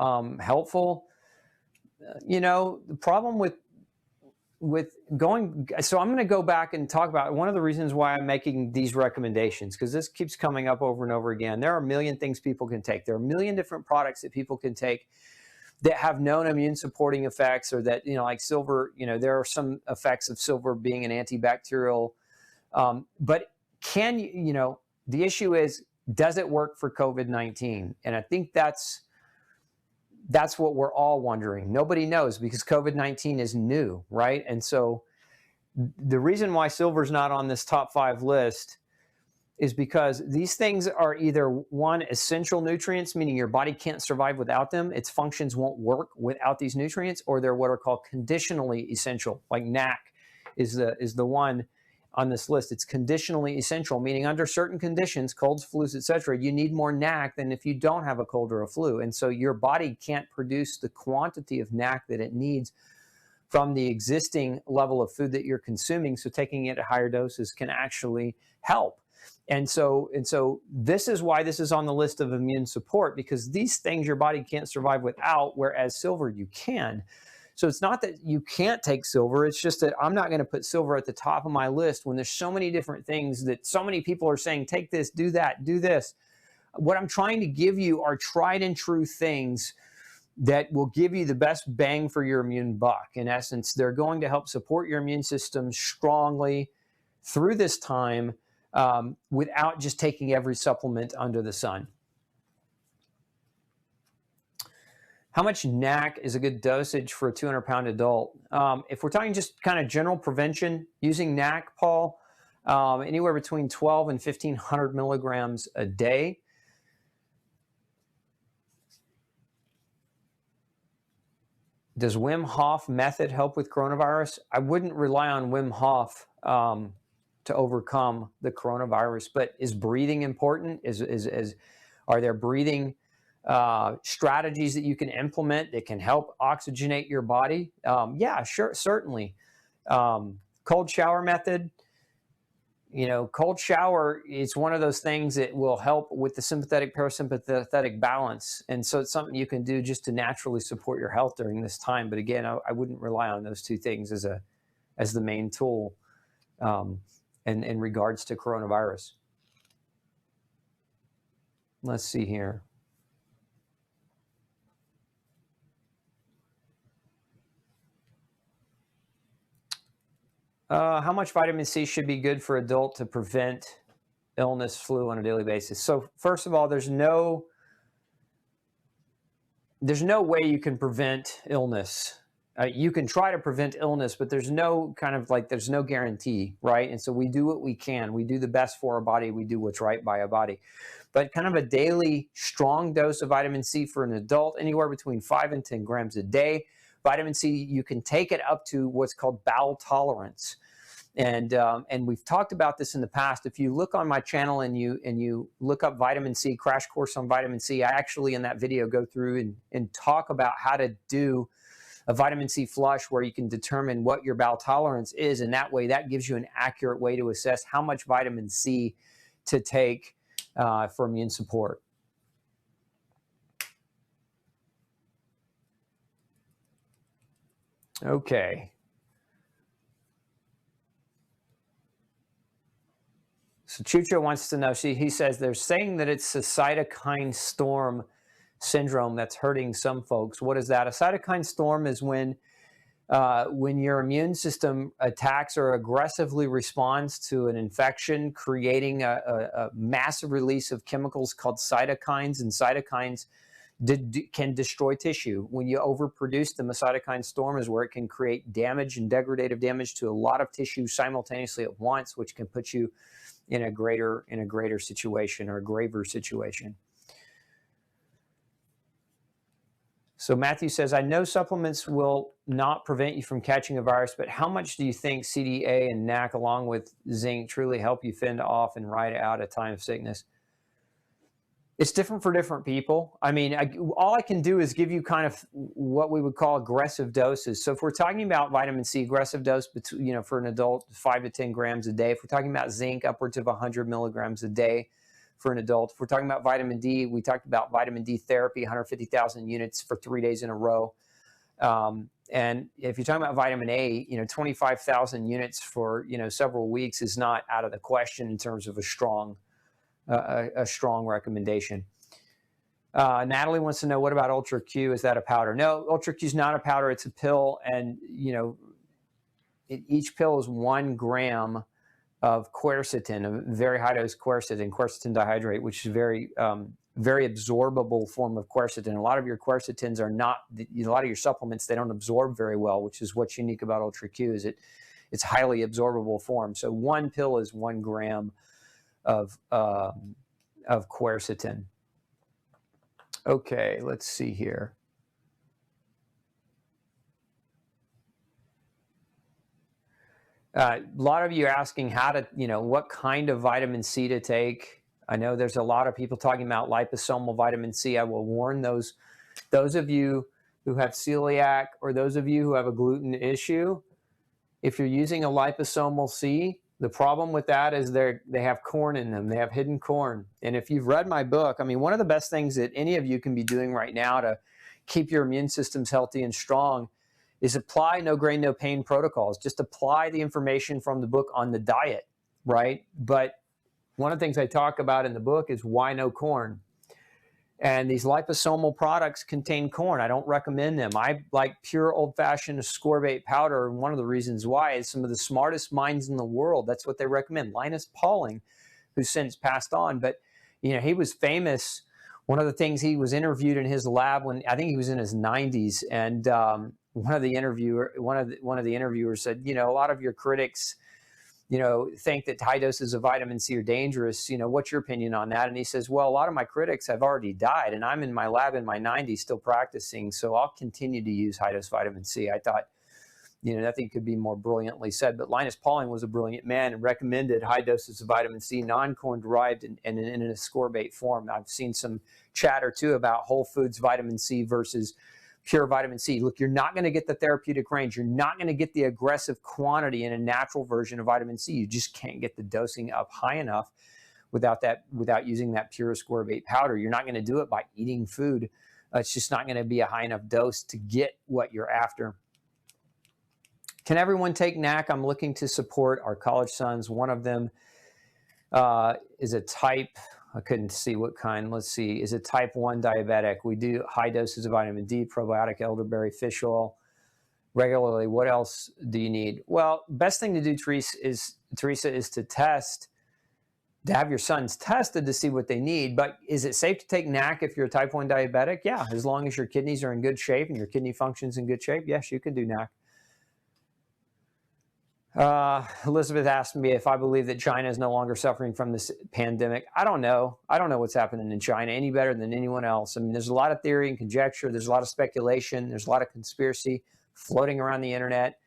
helpful. The problem with going, so I'm going to go back and talk about one of the reasons why I'm making these recommendations, because this keeps coming up over and over again. There are a million things people can take. There are a million different products that people can take that have known immune supporting effects, or that, like silver, there are some effects of silver being an antibacterial. But the issue is, does it work for COVID-19? And I think that's what we're all wondering. Nobody knows, because COVID-19 is new, right? And so the reason why silver is not on this top 5 list is because these things are either, one, essential nutrients, meaning your body can't survive without them. Its functions won't work without these nutrients, or they're what are called conditionally essential. Like NAC is the one on this list. It's conditionally essential, meaning under certain conditions, colds, flus, etc., you need more NAC than if you don't have a cold or a flu. And so your body can't produce the quantity of NAC that it needs from the existing level of food that you're consuming. So taking it at higher doses can actually help. And so this is why this is on the list of immune support, because these things your body can't survive without, whereas silver you can. So it's not that you can't take silver. It's just that I'm not going to put silver at the top of my list when there's so many different things that so many people are saying, take this, do that, do this. What I'm trying to give you are tried and true things that will give you the best bang for your immune buck. In essence, they're going to help support your immune system strongly through this time, without just taking every supplement under the sun. How much NAC is a good dosage for a 200-pound adult? If we're talking just kind of general prevention using NAC, Paul, anywhere between 12 and 1,500 milligrams a day. Does Wim Hof method help with coronavirus? I wouldn't rely on Wim Hof to overcome the coronavirus, but is breathing important? Are there breathing strategies that you can implement that can help oxygenate your body? Yeah, sure, certainly. Cold shower method. Cold shower is one of those things that will help with the sympathetic parasympathetic balance. And so it's something you can do just to naturally support your health during this time. But again, I wouldn't rely on those two things as the main tool in regards to coronavirus. Let's see here. How much vitamin C should be good for adult to prevent illness, flu on a daily basis? So first of all, there's no way you can prevent illness. You can try to prevent illness, but there's no guarantee, right? And so we do what we can. We do the best for our body. We do what's right by our body. But kind of a daily strong dose of vitamin C for an adult, anywhere between 5 and 10 grams a day. Vitamin C, you can take it up to what's called bowel tolerance. And we've talked about this in the past. If you look on my channel and you look up vitamin C, crash course on vitamin C, I actually in that video go through and talk about how to do a vitamin C flush where you can determine what your bowel tolerance is. And that way, that gives you an accurate way to assess how much vitamin C to take for immune support. Okay. So Chucho wants to know, he says they're saying that it's a cytokine storm syndrome that's hurting some folks. What is that? A cytokine storm is when your immune system attacks or aggressively responds to an infection, creating a massive release of chemicals called cytokines, and cytokines can destroy tissue. When you overproduce them, a cytokine storm is where it can create damage and degradative damage to a lot of tissue simultaneously at once, which can put you in a greater situation or a graver situation. So Matthew says, I know supplements will not prevent you from catching a virus, but how much do you think CDA and NAC along with zinc truly help you fend off and ride out a time of sickness? It's different for different people. I mean, all I can do is give you kind of what we would call aggressive doses. So if we're talking about vitamin C, aggressive dose, for an adult, 5 to 10 grams a day. If we're talking about zinc, upwards of 100 milligrams a day for an adult. If we're talking about vitamin D, we talked about vitamin D therapy, 150,000 units for 3 days in a row. And if you're talking about vitamin A, 25,000 units for, several weeks is not out of the question in terms of a strong recommendation. Natalie wants to know, what about Ultra Q? Is that a powder? No, Ultra Q is not a powder. It's a pill. And, each pill is 1 gram of quercetin, a very high dose quercetin dihydrate, which is very absorbable form of quercetin. A lot of your quercetins are not, a lot of your supplements, they don't absorb very well, which is what's unique about Ultra Q, is it's highly absorbable form. So 1 pill is 1 gram of quercetin. Okay, let's see here. A lot of you are asking how to, what kind of vitamin C to take. I know there's a lot of people talking about liposomal vitamin C. I will warn those of you who have celiac or those of you who have a gluten issue, if you're using a liposomal C, the problem with that is they have corn in them. They have hidden corn. And if you've read my book, one of the best things that any of you can be doing right now to keep your immune systems healthy and strong is apply no grain, no pain protocols. Just apply the information from the book on the diet, right? But one of the things I talk about in the book is why no corn. And these liposomal products contain corn. I don't recommend them. I like pure old-fashioned ascorbate powder. And one of the reasons why is some of the smartest minds in the world, that's what they recommend. Linus Pauling, who's since passed on, but he was famous. One of the things, he was interviewed in his lab when I think he was in his 90s, and one of the interviewers said, a lot of your critics, think that high doses of vitamin C are dangerous. What's your opinion on that? And he says, well, a lot of my critics have already died, and I'm in my lab in my 90s still practicing, so I'll continue to use high dose vitamin C. I thought, nothing could be more brilliantly said. But Linus Pauling was a brilliant man and recommended high doses of vitamin C, non-corn derived, and in an ascorbate form. I've seen some chatter too about whole foods vitamin C versus pure vitamin C. Look, you're not going to get the therapeutic range. You're not going to get the aggressive quantity in a natural version of vitamin C. You just can't get the dosing up high enough without using that pure ascorbate powder. You're not going to do it by eating food. It's just not going to be a high enough dose to get what you're after. Can everyone take NAC? I'm looking to support our college sons. One of them is a type, I couldn't see what kind. Let's see. Is a type 1 diabetic. We do high doses of vitamin D, probiotic, elderberry, fish oil regularly. What else do you need? Well, best thing to do, Teresa, is to have your sons tested to see what they need. But is it safe to take NAC if you're a type 1 diabetic? Yeah, as long as your kidneys are in good shape and your kidney function's in good shape, yes, you can do NAC. Elizabeth asked me if I believe that China is no longer suffering from this pandemic. I don't know. I don't know what's happening in China any better than anyone else. There's a lot of theory and conjecture. There's a lot of speculation. There's a lot of conspiracy floating around the internet.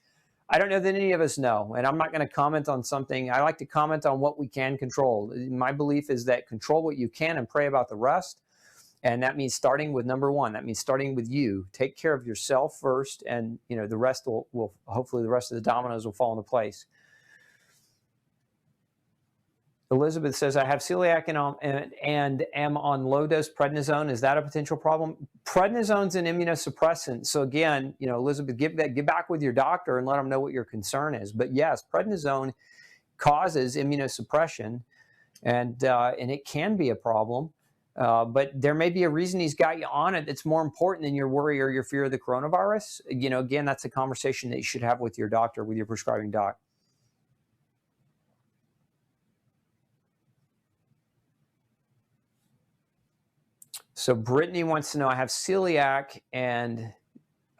I don't know that any of us know, and I'm not going to comment on something. I like to comment on what we can control. My belief is that control what you can and pray about the rest. And that means starting with number one. That means starting with you. Take care of yourself first, and the rest will hopefully the rest of the dominoes will fall into place. Elizabeth says, I have celiac and am on low-dose prednisone. Is that a potential problem? Prednisone's an immunosuppressant. So again, Elizabeth, get back with your doctor and let them know what your concern is. But yes, prednisone causes immunosuppression, and it can be a problem. But there may be a reason he's got you on it that's more important than your worry or your fear of the coronavirus. Again, that's a conversation that you should have with your doctor, with your prescribing doc. So Brittany wants to know, I have celiac, and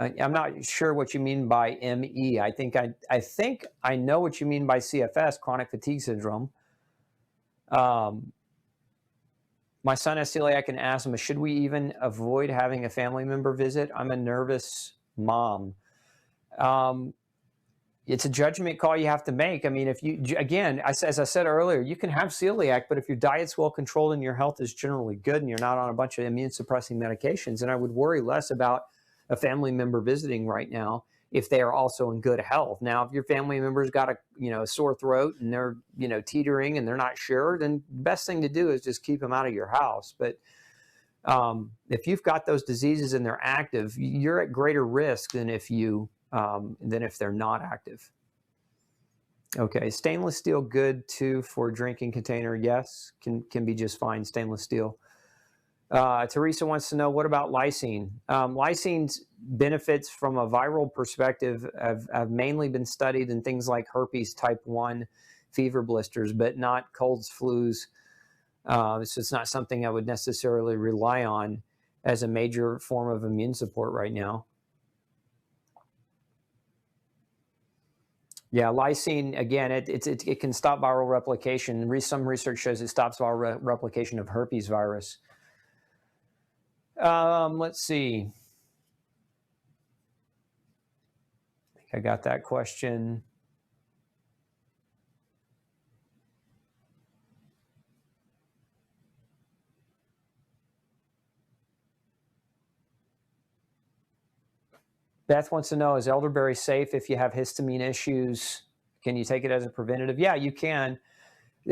I'm not sure what you mean by ME. I think I know what you mean by CFS, chronic fatigue syndrome. My son has celiac and asthma. Should we even avoid having a family member visit? I'm a nervous mom. It's a judgment call you have to make. If you, again, as I said earlier, you can have celiac, but if your diet's well controlled and your health is generally good and you're not on a bunch of immune suppressing medications, then I would worry less about a family member visiting right now. if they are also in good health. Now, if your family member's got a sore throat and they're teetering and they're not sure, then the best thing to do is just keep them out of your house. But if you've got those diseases and they're active, you're at greater risk than if they're not active. Okay, stainless steel good too for drinking container? Yes, can be just fine, stainless steel. Teresa wants to know, what about lysine? Lysine's benefits from a viral perspective have mainly been studied in things like herpes type 1 fever blisters, but not colds, flus. So it's not something I would necessarily rely on as a major form of immune support right now. Yeah, lysine, again, it can stop viral replication. Some research shows it stops viral replication of herpes virus. Let's see. I think I got that question. Beth wants to know, is elderberry safe if you have histamine issues? Can you take it as a preventative? Yeah, you can.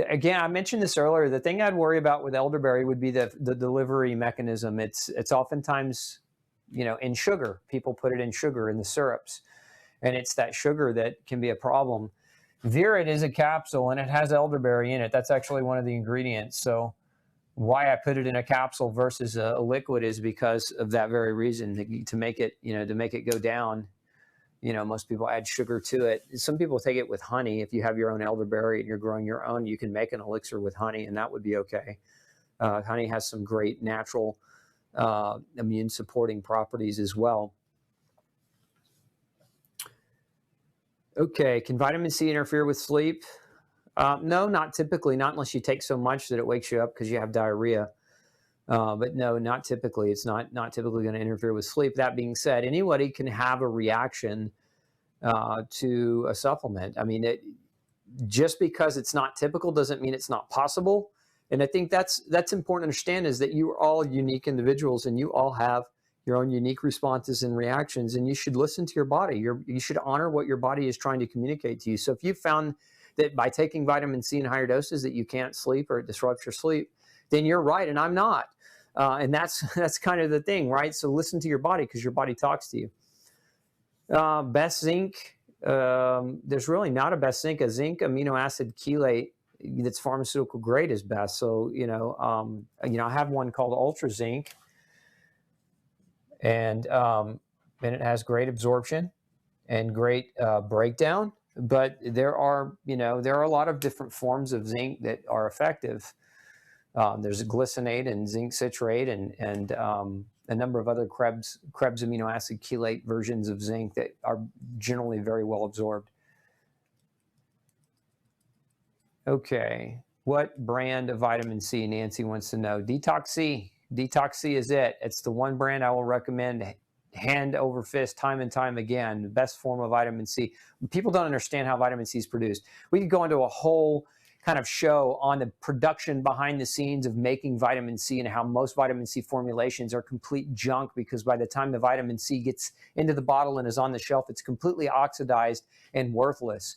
Again, I mentioned this earlier. The thing I'd worry about with elderberry would be the delivery mechanism. It's oftentimes, in sugar. People put it in sugar, in the syrups. And it's that sugar that can be a problem. Virit is a capsule, and it has elderberry in it. That's actually one of the ingredients. So why I put it in a capsule versus a liquid is because of that very reason, to make it, go down. Most people add sugar to it. Some people take it with honey. If you have your own elderberry and you're growing your own, you can make an elixir with honey, and that would be okay. Honey has some great natural immune supporting properties as well. Okay, can vitamin C interfere with sleep? No, not typically, not unless you take so much that it wakes you up because you have diarrhea. But no, not typically. It's not typically going to interfere with sleep. That being said, anybody can have a reaction to a supplement. I mean, just because it's not typical doesn't mean it's not possible. And I think that's important to understand, is that you are all unique individuals and you all have your own unique responses and reactions, and you should listen to your body. You should honor what your body is trying to communicate to you. So if you found that by taking vitamin C in higher doses that you can't sleep or it disrupts your sleep, then you're right and I'm not. And that's kind of the thing, right? So listen to your body, because your body talks to you. Best zinc, there's really not a best zinc. A zinc amino acid chelate that's pharmaceutical grade is best. So, I have one called Ultra Zinc, and it has great absorption and great breakdown. But there are a lot of different forms of zinc that are effective. There's glycinate and zinc citrate and a number of other Krebs amino acid chelate versions of zinc that are generally very well absorbed. Okay, what brand of vitamin C? Nancy wants to know. Detox C. Detox C is it. It's the one brand I will recommend hand over fist time and time again. The best form of vitamin C. People don't understand how vitamin C is produced. We could go into a whole kind of show on the production behind the scenes of making vitamin C, and how most vitamin C formulations are complete junk, because by the time the vitamin C gets into the bottle and is on the shelf, it's completely oxidized and worthless.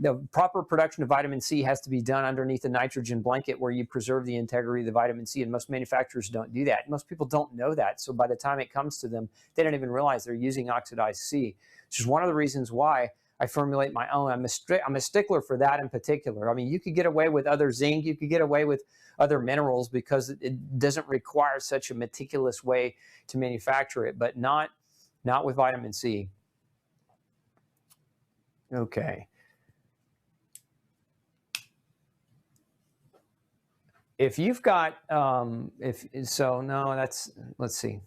The proper production of vitamin C has to be done underneath a nitrogen blanket where you preserve the integrity of the vitamin C, and most manufacturers don't do that. Most people don't know that, so by the time it comes to them, they don't even realize they're using oxidized C, which is one of the reasons why I formulate my own. I'm a stickler for that in particular. I mean, you could get away with other zinc, you could get away with other minerals because it doesn't require such a meticulous way to manufacture it, but not with vitamin C. Okay. If you've got, let's see.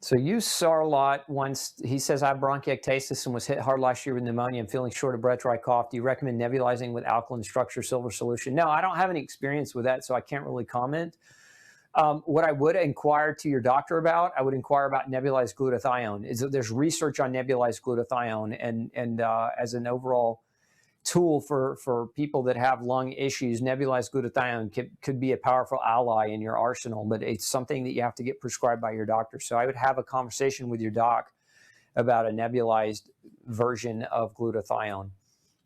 So use Sarlot once. He says, I have bronchiectasis and was hit hard last year with pneumonia. I'm feeling short of breath, dry cough. Do you recommend nebulizing with alkaline structure silver solution? No, I don't have any experience with that, so I can't really comment. What I would inquire to your doctor about, I would inquire about nebulized glutathione. There's research on nebulized glutathione, and as an overall tool for people that have lung issues. Nebulized glutathione could be a powerful ally in your arsenal, but it's something that you have to get prescribed by your doctor. So I would have a conversation with your doc about a nebulized version of glutathione,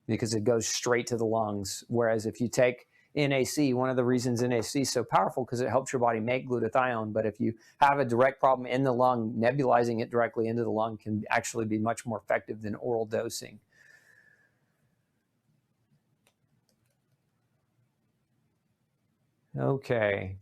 because it goes straight to the lungs. Whereas if you take NAC, one of the reasons NAC is so powerful because it helps your body make glutathione. But if you have a direct problem in the lung, nebulizing it directly into the lung can actually be much more effective than oral dosing. Okay.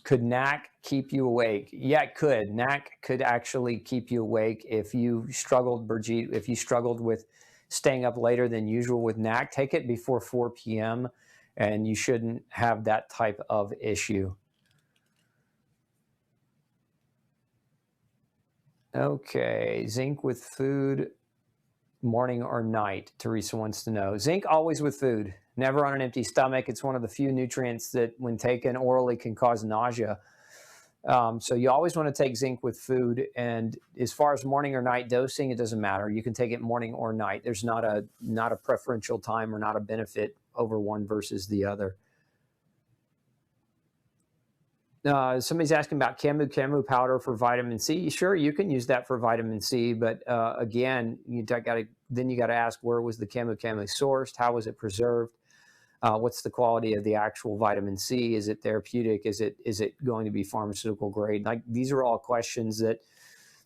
Could NAC keep you awake? Yeah, it could. NAC could actually keep you awake if you struggled, Brigitte, if you struggled with staying up later than usual with NAC. Take it before 4 p.m. and you shouldn't have that type of issue. Okay, zinc with food, morning or night? Teresa wants to know. Zinc always with food, never on an empty stomach. It's one of the few nutrients that when taken orally can cause nausea. So you always want to take zinc with food. And as far as morning or night dosing, it doesn't matter. You can take it morning or night. There's not a preferential time or not a benefit over one versus the other. Somebody's asking about camu powder for vitamin C. Sure, you can use that for vitamin C, but again, you got to ask, where was the camu sourced? How was it preserved? What's the quality of the actual vitamin C? Is it therapeutic? Is it going to be pharmaceutical grade? Like, these are all questions that,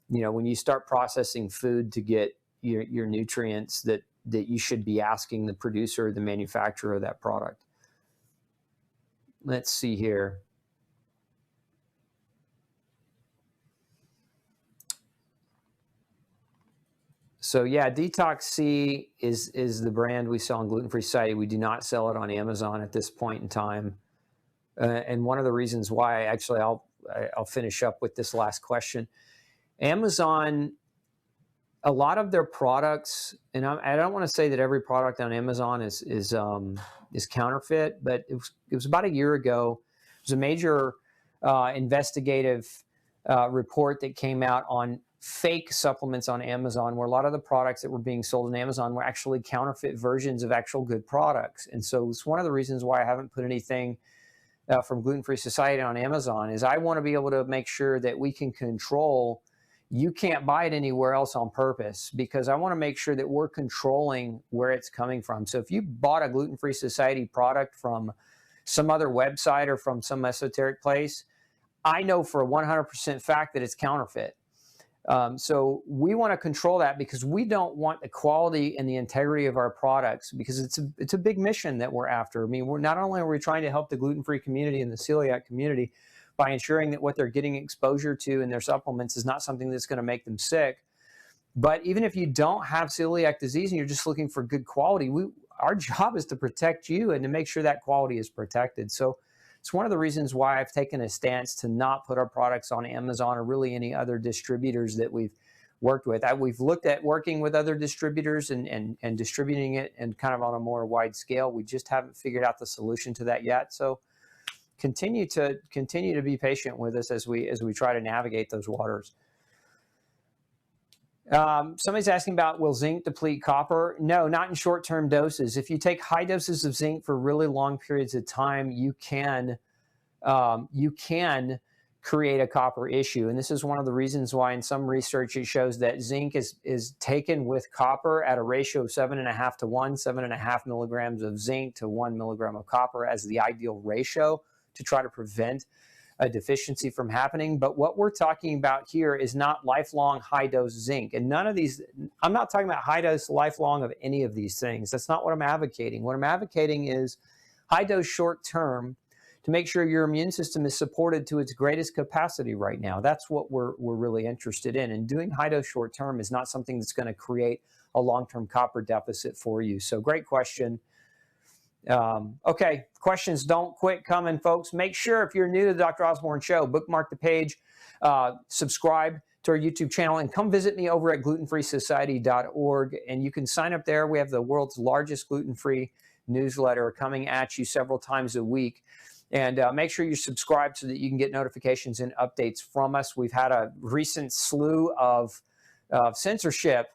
when you start processing food to get your nutrients, that you should be asking the producer, the manufacturer of that product. Let's see here. So yeah, Detox C is the brand we sell on Gluten Free Society. We do not sell it on Amazon at this point in time. And one of the reasons why, actually, I'll finish up with this last question. Amazon, a lot of their products, and I don't want to say that every product on Amazon is counterfeit, but it was about a year ago. It was a major investigative report that came out on fake supplements on Amazon, where a lot of the products that were being sold on Amazon were actually counterfeit versions of actual good products. And so it's one of the reasons why I haven't put anything from Gluten Free Society on Amazon, is I want to be able to make sure that we can control. You can't buy it anywhere else on purpose, because I want to make sure that we're controlling where it's coming from. So if you bought a Gluten Free Society product from some other website or from some esoteric place, I know for a 100% fact that it's counterfeit. So we want to control that, because we don't want the quality and the integrity of our products, because it's a big mission that we're after. I mean, we're not only are we trying to help the gluten-free community and the celiac community by ensuring that what they're getting exposure to in their supplements is not something that's going to make them sick, but even if you don't have celiac disease and you're just looking for good quality, our job is to protect you and to make sure that quality is protected. So it's one of the reasons why I've taken a stance to not put our products on Amazon or really any other distributors that we've worked with. We've looked at working with other distributors and distributing it and kind of on a more wide scale. We just haven't figured out the solution to that yet. So continue to be patient with us as we try to navigate those waters. Somebody's asking about, will zinc deplete copper? No, not in short-term doses. If you take high doses of zinc for really long periods of time, you can create a copper issue. And this is one of the reasons why in some research it shows that zinc is taken with copper at a ratio of 7.5 to 1, 7.5 milligrams of zinc to 1 milligram of copper as the ideal ratio to try to prevent a deficiency from happening. But what we're talking about here is not lifelong high dose zinc. And none of these, I'm not talking about high dose lifelong of any of these things. That's not what I'm advocating. What I'm advocating is high dose short term to make sure your immune system is supported to its greatest capacity right now. That's what we're really interested in. And doing high dose short term is not something that's going to create a long-term copper deficit for you. So great question. Okay, questions don't quit coming, folks. Make sure, if you're new to the Dr. Osborne Show, bookmark the page, subscribe to our YouTube channel, and come visit me over at glutenfreesociety.org. And you can sign up there. We have the world's largest gluten-free newsletter coming at you several times a week. And make sure you're subscribed so that you can get notifications and updates from us. We've had a recent slew of censorship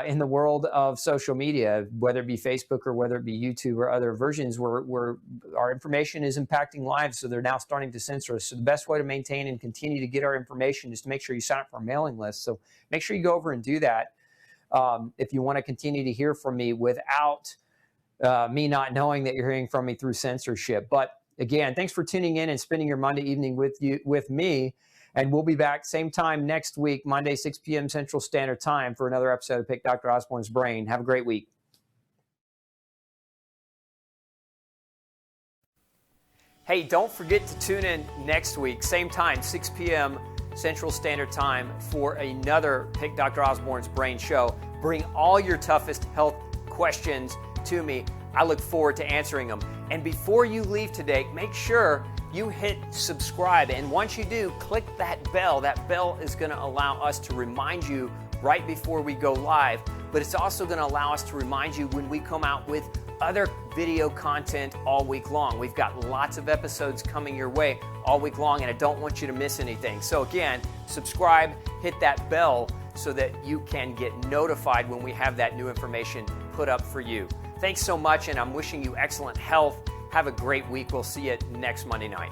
in the world of social media, whether it be Facebook or whether it be YouTube or other versions where our information is impacting lives. So they're now starting to censor us. So the best way to maintain and continue to get our information is to make sure you sign up for our mailing list. So make sure you go over and do that if you want to continue to hear from me without me not knowing that you're hearing from me through censorship. But again, thanks for tuning in and spending your Monday evening with me. And we'll be back same time next week, Monday, 6 p.m. Central Standard Time, for another episode of Pick Dr. Osborne's Brain. Have a great week. Hey, don't forget to tune in next week, same time, 6 p.m. Central Standard Time, for another Pick Dr. Osborne's Brain show. Bring all your toughest health questions to me. I look forward to answering them. And before you leave today, make sure you hit subscribe. And once you do, click that bell. That bell is going to allow us to remind you right before we go live. But it's also going to allow us to remind you when we come out with other video content all week long. We've got lots of episodes coming your way all week long, and I don't want you to miss anything. So again, subscribe, hit that bell so that you can get notified when we have that new information put up for you. Thanks so much, and I'm wishing you excellent health. Have a great week. We'll see you next Monday night.